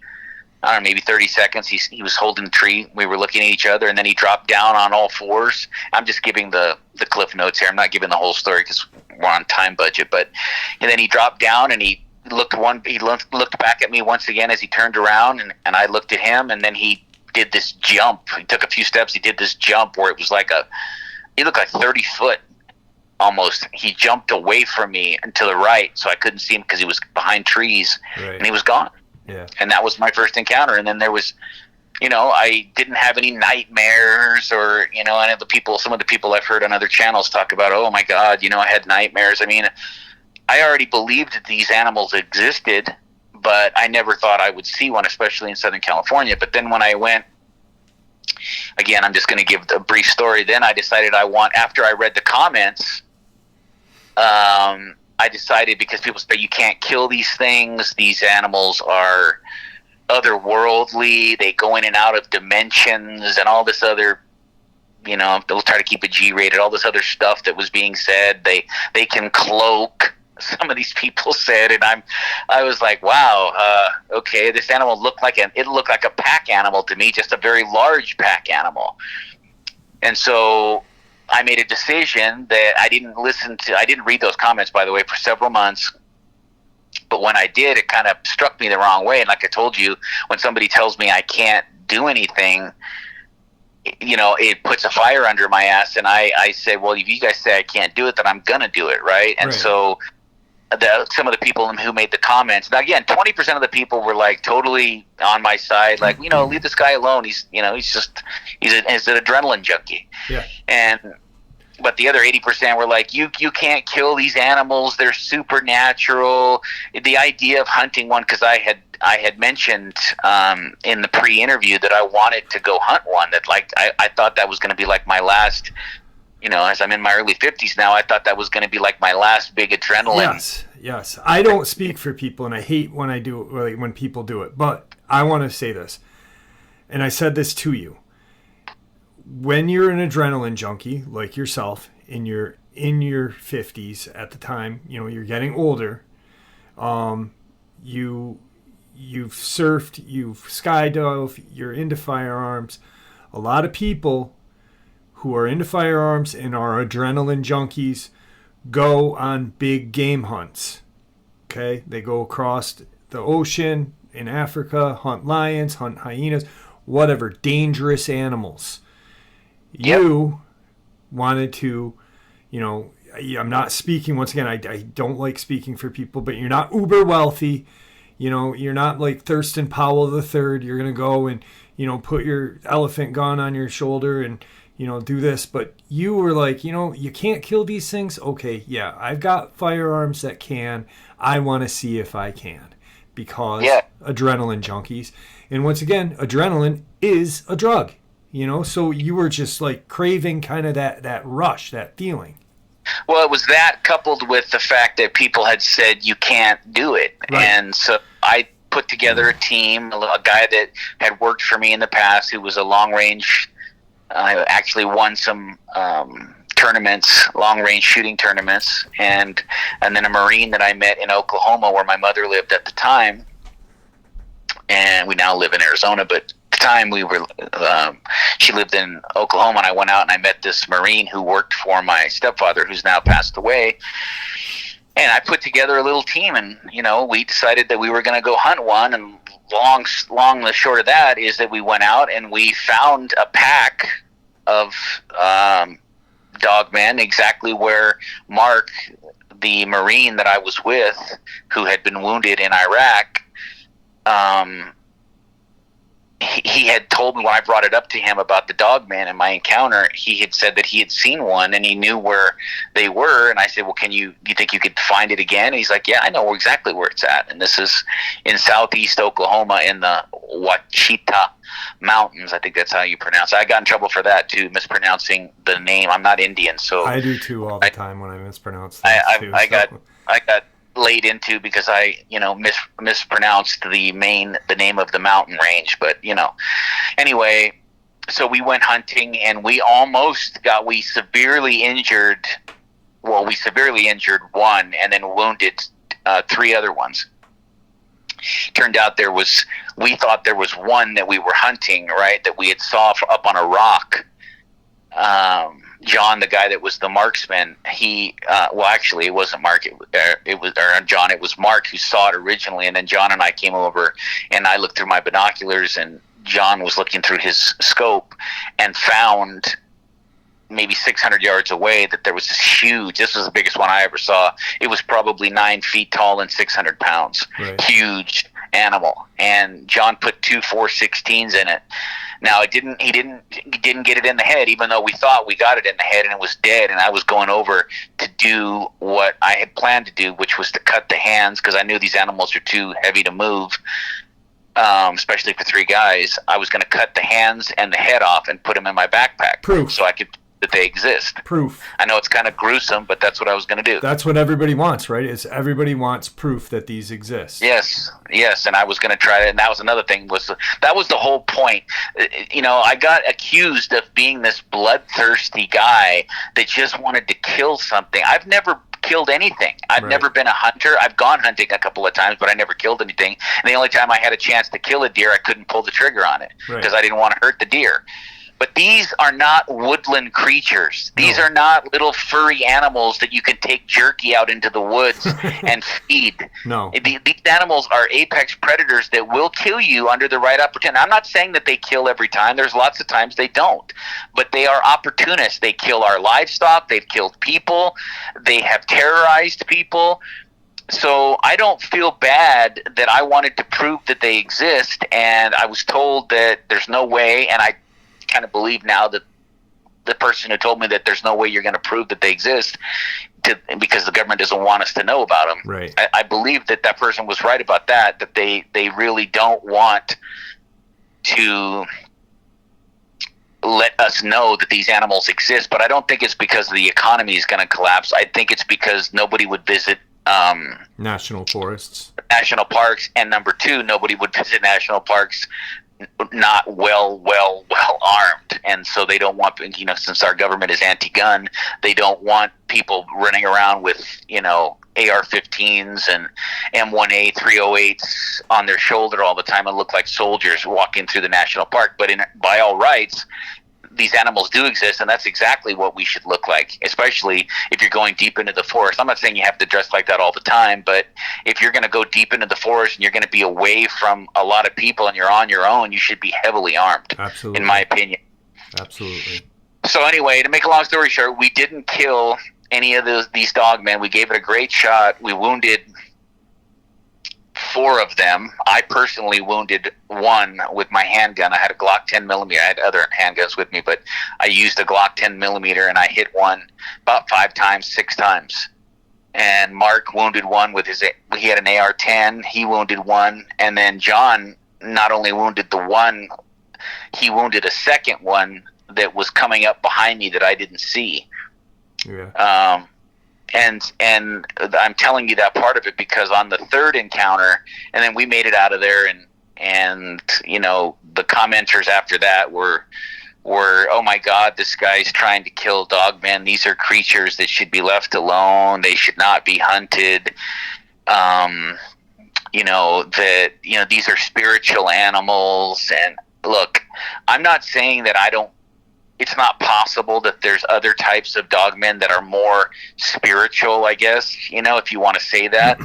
don't know, maybe 30 seconds, he was holding the tree. We were looking at each other, and then he dropped down on all fours. I'm just giving the cliff notes here. I'm not giving the whole story because we're on time budget. And then he dropped down, and he looked back at me once again as he turned around, and I looked at him, and then he did this jump. He took a few steps. He did this jump where it was he looked like 30 foot almost. He jumped away from me and to the right, so I couldn't see him because he was behind trees, and he was gone. Yeah. And that was my first encounter. And then there was, I didn't have any nightmares, or, some of the people I've heard on other channels talk about, oh my God, I had nightmares. I mean, I already believed that these animals existed, but I never thought I would see one, especially in Southern California. But then when I went, again, I'm just going to give a brief story. Then I decided after I read the comments, I decided, because people say you can't kill these things. These animals are otherworldly. They go in and out of dimensions and all this other, they'll try to keep it G-rated, all this other stuff that was being said. They can cloak, some of these people said, and I was like, wow, okay, this animal looked like a pack animal to me, just a very large pack animal. And so I made a decision that I didn't read those comments, by the way, for several months. But when I did, it kind of struck me the wrong way. And like I told you, when somebody tells me I can't do anything, it puts a fire under my ass. And I say, well, if you guys say I can't do it, then I'm going to do it, right? And so some of the people who made the comments, now again, 20% of the people were like totally on my side, like, leave this guy alone. He's an adrenaline junkie. Yeah. But the other 80% were like, you can't kill these animals. They're supernatural. The idea of hunting one, because I had mentioned in the pre-interview that I wanted to go hunt one, that like I thought that was going to be like my last, as I'm in my early 50s now, I thought that was going to be like my last big adrenaline. Yes. I don't speak for people, and I hate when I do it, when people do it. But I want to say this, and I said this to you. When you're an adrenaline junkie like yourself, in your 50s at the time, you're getting older. You've surfed, you've skydove, you're into firearms. A lot of people who are into firearms and are adrenaline junkies go on big game hunts. Okay, they go across the ocean in Africa, hunt lions, hunt hyenas, whatever, dangerous animals. You wanted to, I'm not speaking, once again, I don't like speaking for people, but you're not uber wealthy. You're not like Thurston Powell III. You're going to go and, put your elephant gun on your shoulder and, do this. But you were like, you can't kill these things. Okay, yeah, I've got firearms that can. I want to see if I can, because adrenaline junkies. And once again, adrenaline is a drug. So you were just like craving kind of that rush, that feeling. Well, it was that coupled with the fact that people had said you can't do it. Right. And so I put together a team, a guy that had worked for me in the past who was a long range, actually won some tournaments, long range shooting tournaments, and then a Marine that I met in Oklahoma where my mother lived at the time. And we now live in Arizona, but time she lived in Oklahoma, and I went out and I met this Marine who worked for my stepfather, who's now passed away. And I put together a little team, and we decided that we were going to go hunt one. And long the short of that is that we went out and we found a pack of Dogman, exactly where Mark, the Marine that I was with, who had been wounded in Iraq, he had told me when I brought it up to him about the Dogman and my encounter, he had said that he had seen one and he knew where they were. And I said, well, do you think you could find it again? And he's like, yeah, I know exactly where it's at. And this is in southeast Oklahoma in the Ouachita Mountains. I think that's how you pronounce it. I got in trouble for that too, mispronouncing the name. I'm not Indian, so I do too all the time when I mispronounce things I got laid into because I mispronounced the name of the mountain range, but anyway, so we went hunting and we severely injured one and then wounded 3 other ones. Turned out we thought there was one that we were hunting, right, that we had saw up on a rock. John, the guy that was the marksman, actually it wasn't Mark, it was Mark who saw it originally, and then John and I came over and I looked through my binoculars and John was looking through his scope and found maybe 600 yards away that there was this was the biggest one I ever saw. It was probably 9 feet tall and 600 pounds. Right. Huge. animal, and John put 2 416s in it. Now he didn't get it in the head, even though we thought we got it in the head and it was dead. And I was going over to do what I had planned to do, which was to cut the hands, because I knew these animals are too heavy to move, especially for 3 guys. I was going to cut the hands and the head off and put them in my backpack, Proof. so I could that they exist. Proof. I know it's kind of gruesome, but that's what I was going to do. That's what everybody wants, right? Is everybody wants proof that these exist. Yes, and I was going to try it, and that was another thing. That was the whole point. I got accused of being this bloodthirsty guy that just wanted to kill something. I've never killed anything. I've never been a hunter. I've gone hunting a couple of times, but I never killed anything. And the only time I had a chance to kill a deer, I couldn't pull the trigger on it because I didn't want to hurt the deer. But these are not woodland creatures. These are not little furry animals that you can take jerky out into the woods and feed. No. These animals are apex predators that will kill you under the right opportunity. I'm not saying that they kill every time. There's lots of times they don't. But they are opportunists. They kill our livestock. They've killed people. They have terrorized people. So I don't feel bad that I wanted to prove that they exist, and I was told that there's no way, and I kind of believe now that the person who told me that there's no way you're going to prove that they exist because the government doesn't want us to know about them. Right. I believe that person was right about that they really don't want to let us know that these animals exist. But I don't think it's because the economy is going to collapse. I think it's because nobody would visit national forests, national parks, and number 2, nobody would visit national parks not well armed, and so they don't want, since our government is anti-gun, they don't want people running around with AR-15s and M1A 308s on their shoulder all the time and look like soldiers walking through the national park. But by all rights, these animals do exist, and that's exactly what we should look like, especially if you're going deep into the forest. I'm not saying you have to dress like that all the time, but if you're going to go deep into the forest and you're going to be away from a lot of people and you're on your own, you should be heavily armed. Absolutely. In my opinion. Absolutely. So anyway, to make a long story short, we didn't kill any of these dogmen. We gave it a great shot. We wounded 4 of them. I personally wounded 1 with my handgun. I had a Glock 10 millimeter. I had other handguns with me, but I used a Glock 10 millimeter, and I hit 1 about 5 times, 6 times. And Mark wounded 1 with he had an AR-10. He wounded 1, and then John not only wounded the 1, he wounded a second one that was coming up behind me that I didn't see. Yeah. And I'm telling you that part of it because on the 3rd encounter, and then we made it out of there, and the commenters after that were, oh my God, this guy's trying to kill dogmen. These are creatures that should be left alone. They should not be hunted. These are spiritual animals. And look, I'm not saying that it's not possible that there's other types of dogmen that are more spiritual, I guess, if you want to say that.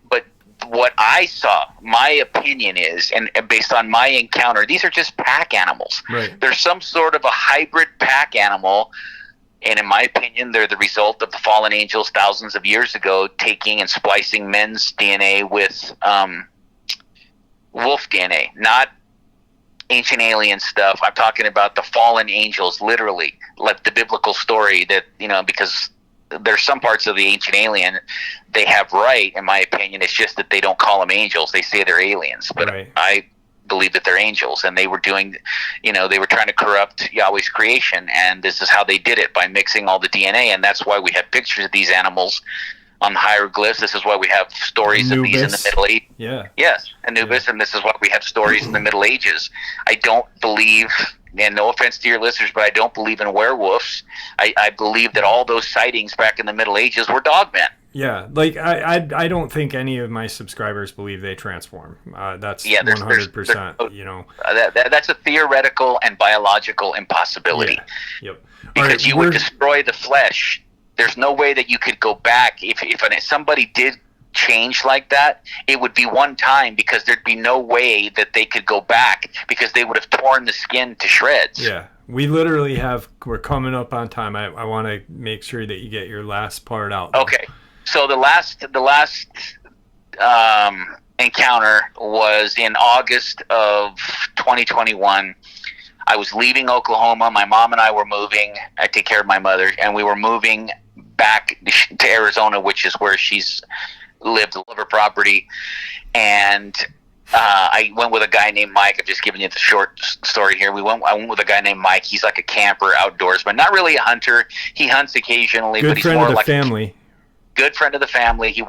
But what I saw, my opinion is, and based on my encounter, these are just pack animals. Right. There's some sort of a hybrid pack animal, and in my opinion, they're the result of the fallen angels thousands of years ago taking and splicing men's DNA with wolf DNA, not ancient alien stuff. I'm talking about the fallen angels, literally, like the biblical story that, because there's some parts of the ancient alien they have right, in my opinion. It's just that they don't call them angels. They say they're aliens. But right. I believe that they're angels, and they were doing, they were trying to corrupt Yahweh's creation, and this is how they did it, by mixing all the DNA. And that's why we have pictures of these animals on hieroglyphs. This is why we have stories of these in the Middle Ages. Yeah. Yes, Anubis, and this is why we have stories in the Middle Ages. I don't believe, and no offense to your listeners, but I don't believe in werewolves. I believe that all those sightings back in the Middle Ages were dogmen. Yeah, like I don't think any of my subscribers believe they transform. That's 100%. That's a theoretical and biological impossibility. Yeah. Yep. Because you would destroy the flesh. There's no way that you could go back. If somebody did change like that, it would be one time, because there'd be no way that they could go back, because they would have torn the skin to shreds. Yeah. We literally we're coming up on time. I want to make sure that you get your last part out. Okay. So the last encounter was in August of 2021. I was leaving Oklahoma. My mom and I were moving. I take care of my mother, and we were moving back to Arizona, which is where she's lived, all of her property. And I went with a guy named Mike. I've just given you the short story here. I went with a guy named Mike. He's like a camper, outdoorsman, not really a hunter. He hunts occasionally, Good but he's friend more of the like family. Good friend of the family. He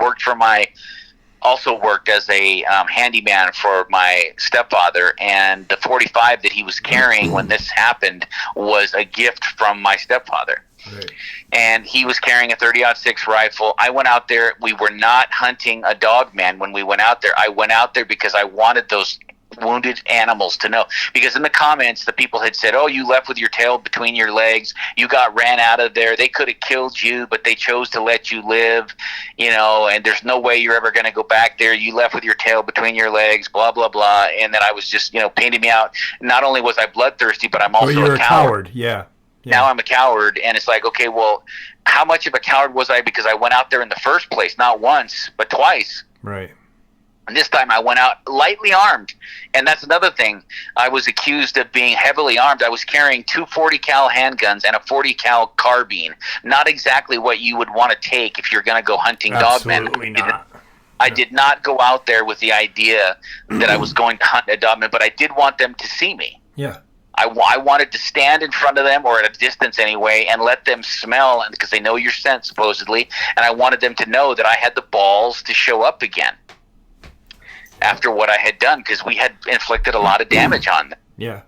also worked as a handyman for my stepfather, and the 45 that he was carrying when this happened was a gift from my stepfather. Right. And he was carrying a 30-06 rifle. I went out there. We were not hunting a Dogman when we went out there. I went out there because I wanted those wounded animals to know, because in the comments the people had said, oh, you left with your tail between your legs, you ran out of there, they could have killed you but they chose to let you live, and there's no way you're ever going to go back there, you left with your tail between your legs, blah blah blah. And then I was just painting me out. Not only was I bloodthirsty, but I'm also you're a coward. Yeah. Now I'm a coward, and it's like, okay, well, how much of a coward was I, because I went out there in the first place, not once but twice. Right. And this time I went out lightly armed. And that's another thing. I was accused of being heavily armed. I was carrying 2 40 cal handguns and a 40 cal carbine. Not exactly what you would want to take if you're going to go hunting Dogman. Absolutely not. I did not go out there with the idea that I was going to hunt a Dogman, but I did want them to see me. Yeah. I wanted to stand in front of them, or at a distance anyway, and let them smell, because they know your scent, supposedly. And I wanted them to know that I had the balls to show up again after what I had done, because we had inflicted a lot of damage on them. Yeah.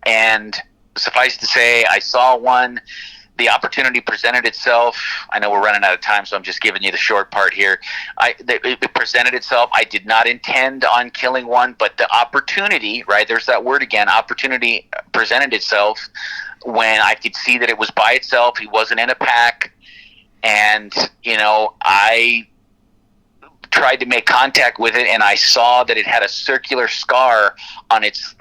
And suffice to say, I saw one. The opportunity presented itself. I know we're running out of time, so I'm just giving you the short part here. It presented itself. I did not intend on killing one, but the opportunity, right, there's that word again, opportunity presented itself when I could see that it was by itself. He wasn't in a pack. And, I tried to make contact with it, and I saw that it had a circular scar on its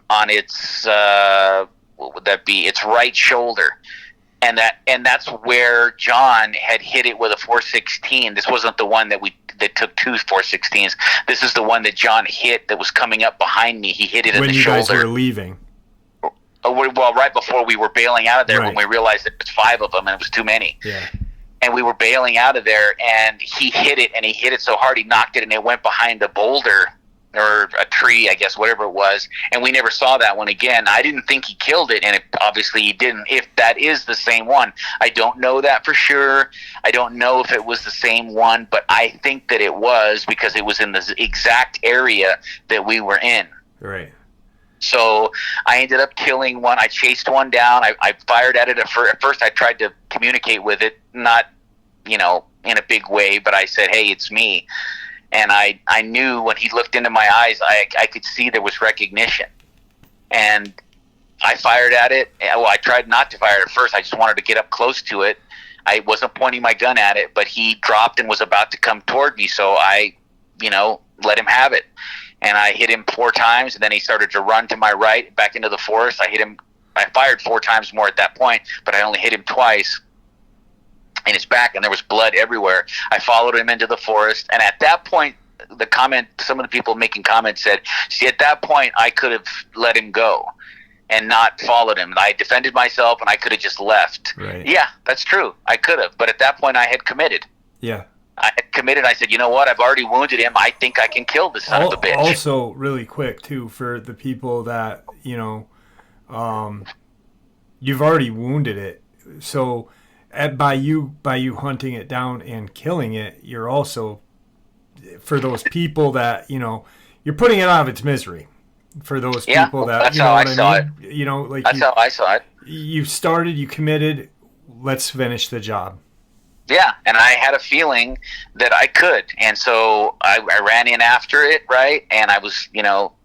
what would that be? Its right shoulder. And that's where John had hit it with a 416. This wasn't the one that took 2 416s. This is the one that John hit that was coming up behind me. He hit it in the shoulder. When you guys were leaving. Well, right before we were bailing out of there, right. When we realized that it was 5 of them and it was too many. Yeah. And we were bailing out of there, and he hit it, and he hit it so hard he knocked it, and it went behind a boulder or a tree, I guess, whatever it was. And we never saw that one again. I didn't think he killed it, and obviously he didn't. If that is the same one, I don't know that for sure. I don't know if it was the same one, but I think that it was, because it was in the exact area that we were in. Right. So I ended up killing one. I chased one down. I fired at it. At first I tried to communicate with it, not, in a big way, but I said, hey, it's me. And I knew when he looked into my eyes, I could see there was recognition. And I fired at it. Well, I tried not to fire at first. I just wanted to get up close to it. I wasn't pointing my gun at it, but he dropped and was about to come toward me. So I, let him have it. And I hit him 4 times, and then he started to run to my right back into the forest. I hit him. I fired 4 times more at that point, but I only hit him twice in his back, and there was blood everywhere. I followed him into the forest, and at that point, some of the people making comments said, see, at that point, I could have let him go and not followed him. I defended myself, and I could have just left. Right. Yeah, that's true. I could have, but at that point, I had committed. Yeah. I had committed. I said, you know what? I've already wounded him. I think I can kill this son of a bitch. Also, really quick, too, for the people that, you've already wounded it. So by you hunting it down and killing it, you're also, for those people that, you're putting it out of its misery. For those people that, that's how I saw it. That's how I saw it. You started, you committed, let's finish the job. Yeah, and I had a feeling that I could, and so I ran in after it, right? And I was,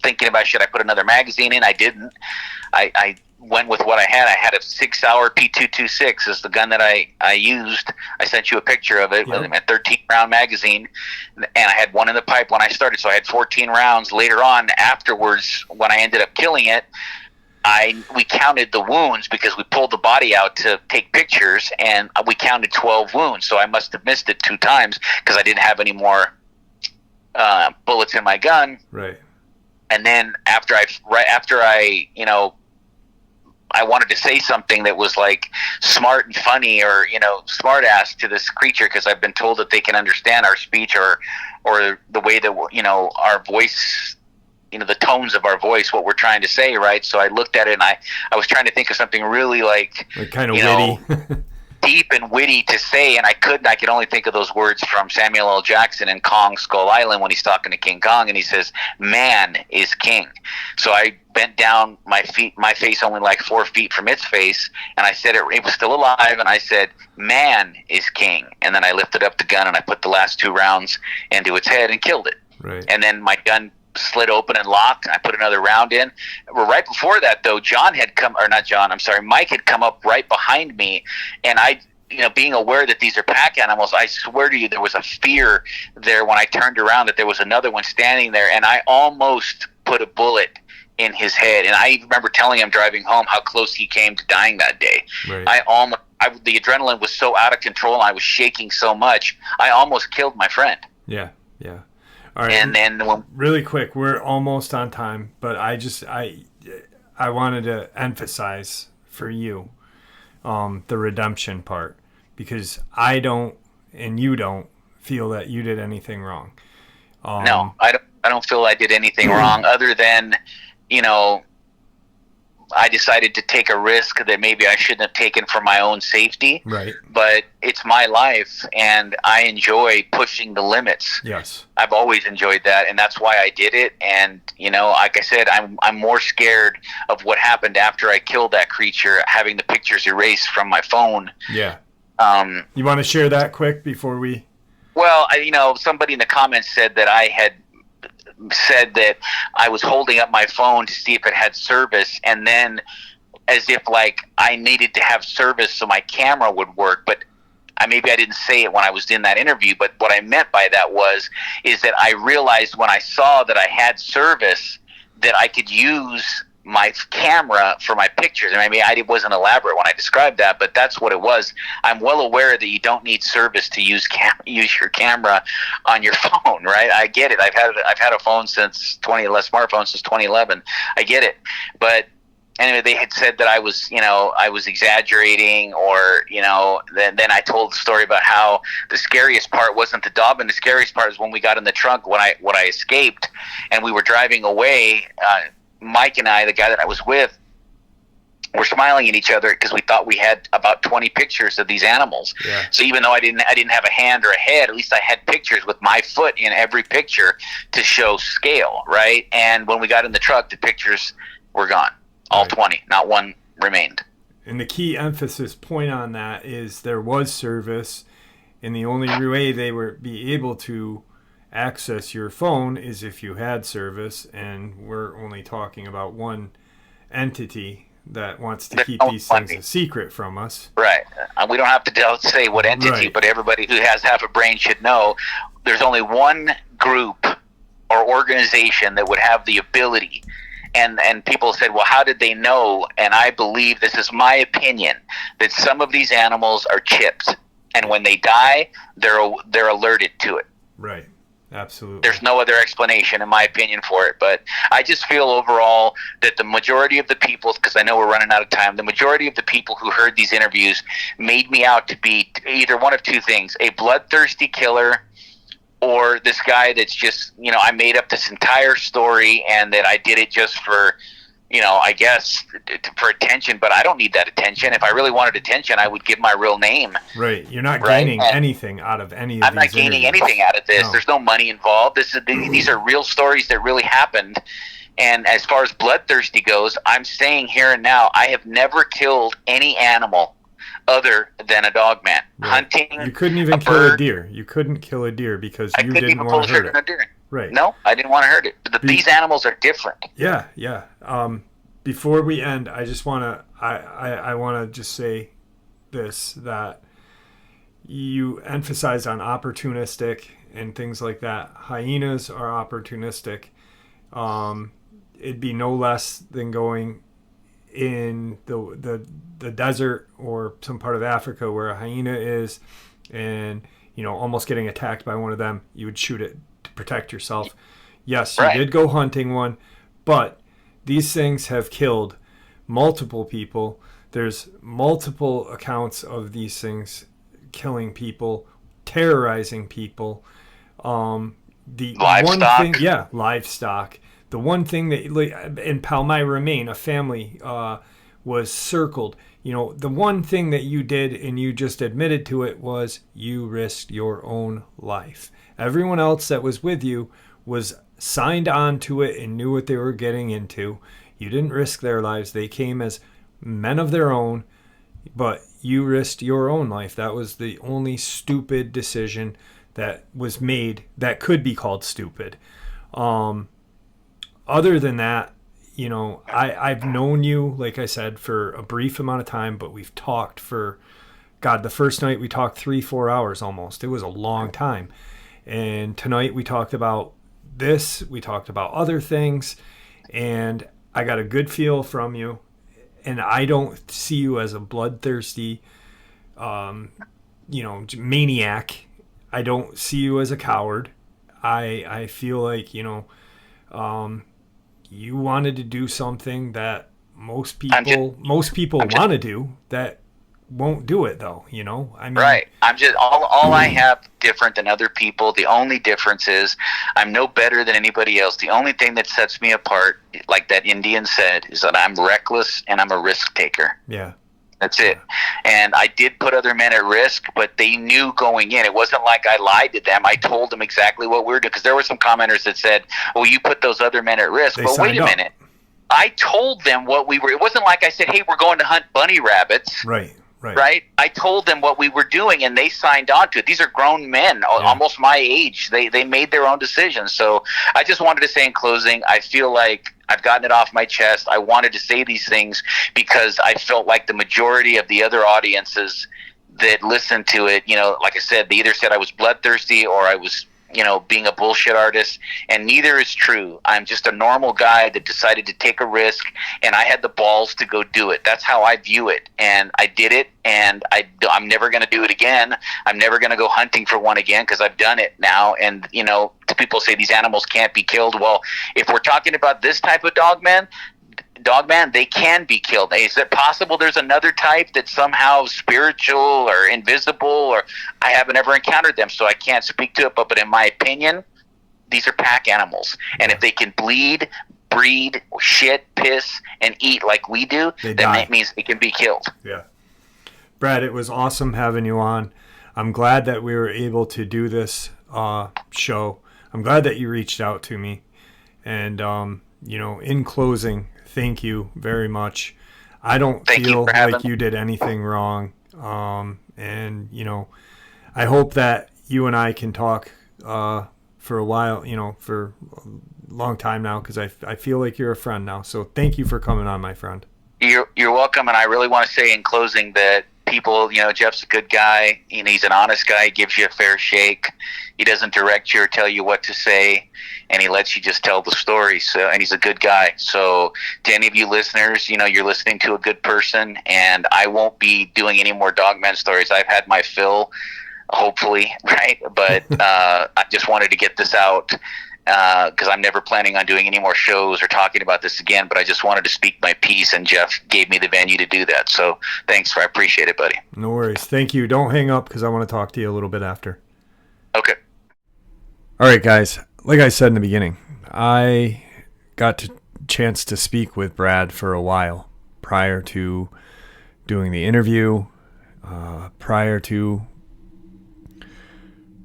thinking about, should I put another magazine in? I didn't. I went with what I had. I had a 6-hour P226 is the gun that I used. I sent you a picture of it with a 13-round magazine, and I had one in the pipe when I started, so I had 14 rounds. Later on, afterwards, when I ended up killing it, we counted the wounds because we pulled the body out to take pictures, and we counted 12 wounds. So I must have missed it 2 times because I didn't have any more bullets in my gun. Right. And then after I, I wanted to say something that was like smart and funny, or smart ass to this creature, because I've been told that they can understand our speech, or the way that our voice, the tones of our voice, what we're trying to say, right? So I looked at it, and I was trying to think of something really like kind of witty. Deep and witty to say, and I couldn't. I could only think of those words from Samuel L. Jackson in Kong Skull Island when he's talking to King Kong, and he says, "Man is king." So I bent down my face only like 4 feet from its face, and I said it was still alive, and I said, "Man is king." And then I lifted up the gun and I put the last 2 rounds into its head and killed it. Right. And then my gun slid open and locked, and I put another round in. Well, right before that, though, Mike had come up right behind me, and I, being aware that these are pack animals, I swear to you, there was a fear there when I turned around that there was another one standing there, and I almost put a bullet in his head. And I remember telling him driving home how close he came to dying that day. Right. The adrenaline was so out of control, and I was shaking so much, I almost killed my friend. Yeah. All right. And then really quick, we're almost on time, but I wanted to emphasize for you the redemption part, because I don't and you don't feel that you did anything wrong. No, I don't feel I did anything wrong, other than I decided to take a risk that maybe I shouldn't have taken for my own safety. Right. But it's my life, and I enjoy pushing the limits. Yes. I've always enjoyed that, and that's why I did it. And like I said, I'm more scared of what happened after I killed that creature, having the pictures erased from my phone. Yeah. You want to share that quick before we? Well, somebody in the comments said that I had said that I was holding up my phone to see if it had service, and then as if like I needed to have service so my camera would work. But maybe I didn't say it when I was in that interview, but what I meant by that is that I realized when I saw that I had service that I could use my camera for my pictures. And maybe I wasn't elaborate when I described that, but that's what it was. I'm well aware that you don't need service to use your camera on your phone, right? I get it. I've had a phone since smartphone since 2011. I get it. But anyway, they had said that I was exaggerating, or then I told the story about how the scariest part wasn't the Dogman. The scariest part is when we got in the trunk, when I escaped and we were driving away. Mike and I, the guy that I was with, were smiling at each other because we thought we had about 20 pictures of these animals. Yeah. So even though I didn't have a hand or a head, at least I had pictures with my foot in every picture to show scale, right? And when we got in the truck, the pictures were gone. All right. 20, not one remained. And the key emphasis point on that is there was service, and the only way they would be able to access your phone is if you had service, and we're only talking about one entity that wants to keep these things a secret from us. Right. We don't have to say what entity, right. But everybody who has half a brain should know there's only one group or organization that would have the ability. And people said, well, how did they know? And I believe, this is my opinion, that some of these animals are chipped, and when they die, they're alerted to it. Right. Absolutely. There's no other explanation, in my opinion, for it. But I just feel overall that the majority of the people, because I know we're running out of time, the majority of the people who heard these interviews made me out to be either one of two things: a bloodthirsty killer, or this guy that's just, I made up this entire story and that I did it just for, I guess, for attention. But I don't need that attention. If I really wanted attention, I would give my real name. Right. You're not gaining anything out of any of these. I'm not gaining anything out of this. No. There's no money involved. These are real stories that really happened. And as far as bloodthirsty goes, I'm saying here and now, I have never killed any animal other than a dogman. Right. Hunting. You couldn't even kill a deer. You couldn't kill a deer because you didn't want to hurt it. Right. No, I didn't want to hurt it. But these animals are different. Yeah. Before we end, I just want to I want to just say this, that you emphasize on opportunistic and things like that. Hyenas are opportunistic. It'd be no less than going in the desert or some part of Africa where a hyena is, and almost getting attacked by one of them. You would shoot it protect yourself. Yes, you Right. did go hunting one, but these things have killed multiple people. There's multiple accounts of these things killing people, terrorizing people. The one Livestock. thing, yeah, livestock. The one thing that in Palmyra, Maine, a family was circled. You know, the one thing that you did, and you just admitted to it, was you risked your own life. Everyone else that was with you was signed on to it and knew what they were getting into. You didn't risk their lives. They came as men of their own, but you risked your own life. That was the only stupid decision that was made that could be called stupid. Other than that, you know, I've known you, like I said, for a brief amount of time, but we've talked for, God, the first night we talked 3-4 hours almost. It was a long time. And tonight we talked about this, we talked about other things, and I got a good feel from you. And I don't see you as a bloodthirsty, maniac. I don't see you as a coward. I feel like, you wanted to do something that most people want to do that won't do it, though. I mean, right. I'm just all I have different than other people. The only difference is I'm no better than anybody else. The only thing that sets me apart, like that Indian said, is that I'm reckless and I'm a risk taker. Yeah. That's it. And I did put other men at risk, but they knew going in. It wasn't like I lied to them. I told them exactly what we were doing, because there were some commenters that said, well, you put those other men at risk. But wait a minute. I told them what we were. It wasn't like I said, hey, we're going to hunt bunny rabbits. Right. I told them what we were doing, and they signed on to it. These are grown men, almost my age. They made their own decisions. So I just wanted to say in closing, I feel like I've gotten it off my chest. I wanted to say these things because I felt like the majority of the other audiences that listened to it, like I said, they either said I was bloodthirsty or I was being a bullshit artist, and neither is true. I'm just a normal guy that decided to take a risk, and I had the balls to go do it. That's how I view it, and I did it, and I'm never going to do it again. I'm never going to go hunting for one again because I've done it now, and, people say these animals can't be killed. Well, if we're talking about this type of dogman, they can be killed. Is it possible there's another type that's somehow spiritual or invisible, or I haven't ever encountered them, so I can't speak to it, but in my opinion, these are pack animals. And if they can bleed, breed, shit, piss, and eat like we do, then that means they can be killed. Yeah. Brad, it was awesome having you on. I'm glad that we were able to do this show. I'm glad that you reached out to me. And, in closing, thank you very much. I don't feel like you did anything wrong. And, I hope that you and I can talk for a while, for a long time now, because I feel like you're a friend now. So thank you for coming on, my friend. You're welcome. And I really want to say in closing that people, Jeff's a good guy. He's an honest guy. He gives you a fair shake. He doesn't direct you or tell you what to say, and he lets you just tell the story. So, and he's a good guy. So to any of you listeners, you're listening to a good person, and I won't be doing any more Dogman stories. I've had my fill, hopefully, right? But I just wanted to get this out because I'm never planning on doing any more shows or talking about this again, but I just wanted to speak my piece, and Jeff gave me the venue to do that. So thanks. I appreciate it, buddy. No worries. Thank you. Don't hang up, because I want to talk to you a little bit after. Okay. All right, guys. Like I said in the beginning, I got a chance to speak with Brad for a while prior to doing the interview, prior to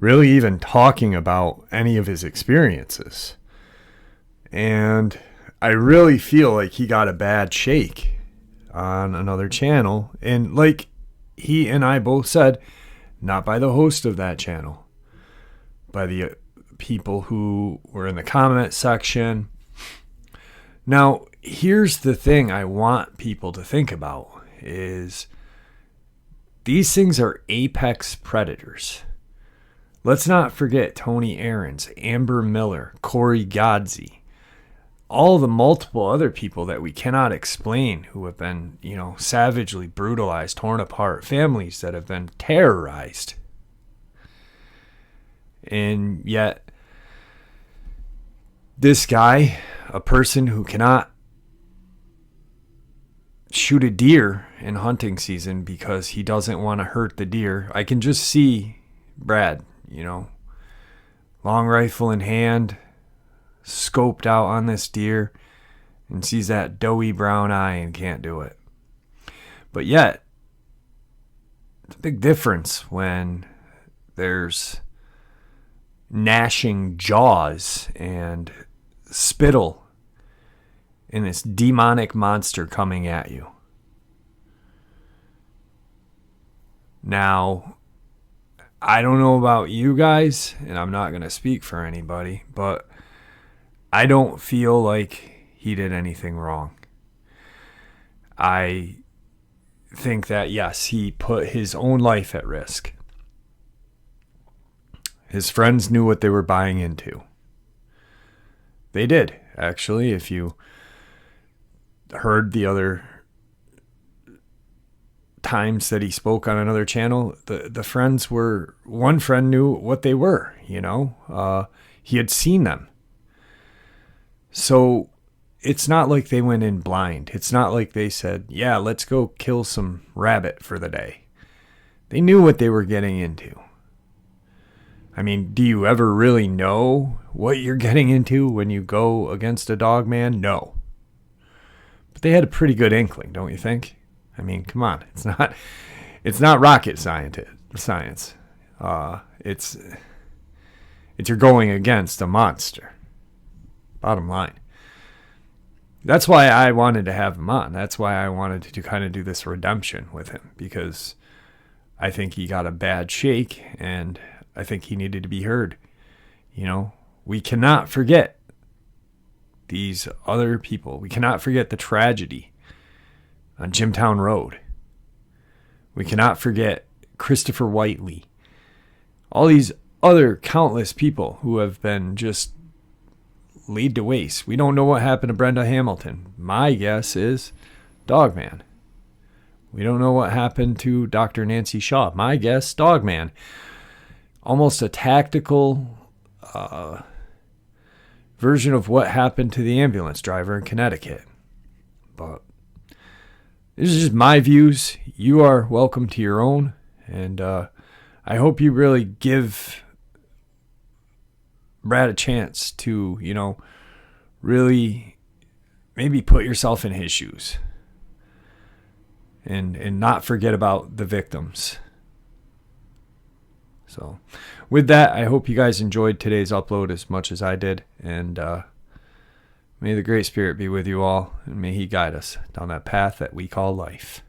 really even talking about any of his experiences. And I really feel like he got a bad shake on another channel. And like he and I both said, not by the host of that channel, by the people who were in the comment section. Now, here's the thing I want people to think about is these things are apex predators. Let's not forget Tony Aarons, Amber Miller, Corey Godsey, all the multiple other people that we cannot explain who have been, savagely brutalized, torn apart, families that have been terrorized. And yet This guy, a person who cannot shoot a deer in hunting season because he doesn't want to hurt the deer. I can just see Brad, long rifle in hand, scoped out on this deer, and sees that doughy brown eye and can't do it. But yet, it's a big difference when there's gnashing jaws and spittle and this demonic monster coming at you. Now, I don't know about you guys, and I'm not going to speak for anybody, but I don't feel like he did anything wrong. I think that, yes, he put his own life at risk. His friends knew what they were buying into. They did, actually. If you heard the other times that he spoke on another channel, the friends were, one friend knew what they were, he had seen them. So it's not like they went in blind. It's not like they said, yeah, let's go kill some rabbit for the day. They knew what they were getting into. I mean, do you ever really know what you're getting into when you go against a Dogman? No. But they had a pretty good inkling, don't you think? I mean, come on. It's not rocket science. It's you're going against a monster. Bottom line. That's why I wanted to have him on. That's why I wanted to kind of do this redemption with him, because I think he got a bad shake and I think he needed to be heard. We cannot forget these other people. We cannot forget the tragedy on Jimtown Road. We cannot forget Christopher Whiteley. All these other countless people who have been just laid to waste. We don't know what happened to Brenda Hamilton. My guess is Dogman. We don't know what happened to Dr. Nancy Shaw. My guess, Dogman. Almost a tactical version of what happened to the ambulance driver in Connecticut. But this is just my views. You are welcome to your own. And I hope you really give Brad a chance to, really maybe put yourself in his shoes. And not forget about the victims. So with that, I hope you guys enjoyed today's upload as much as I did. And may the Great Spirit be with you all. And may he guide us down that path that we call life.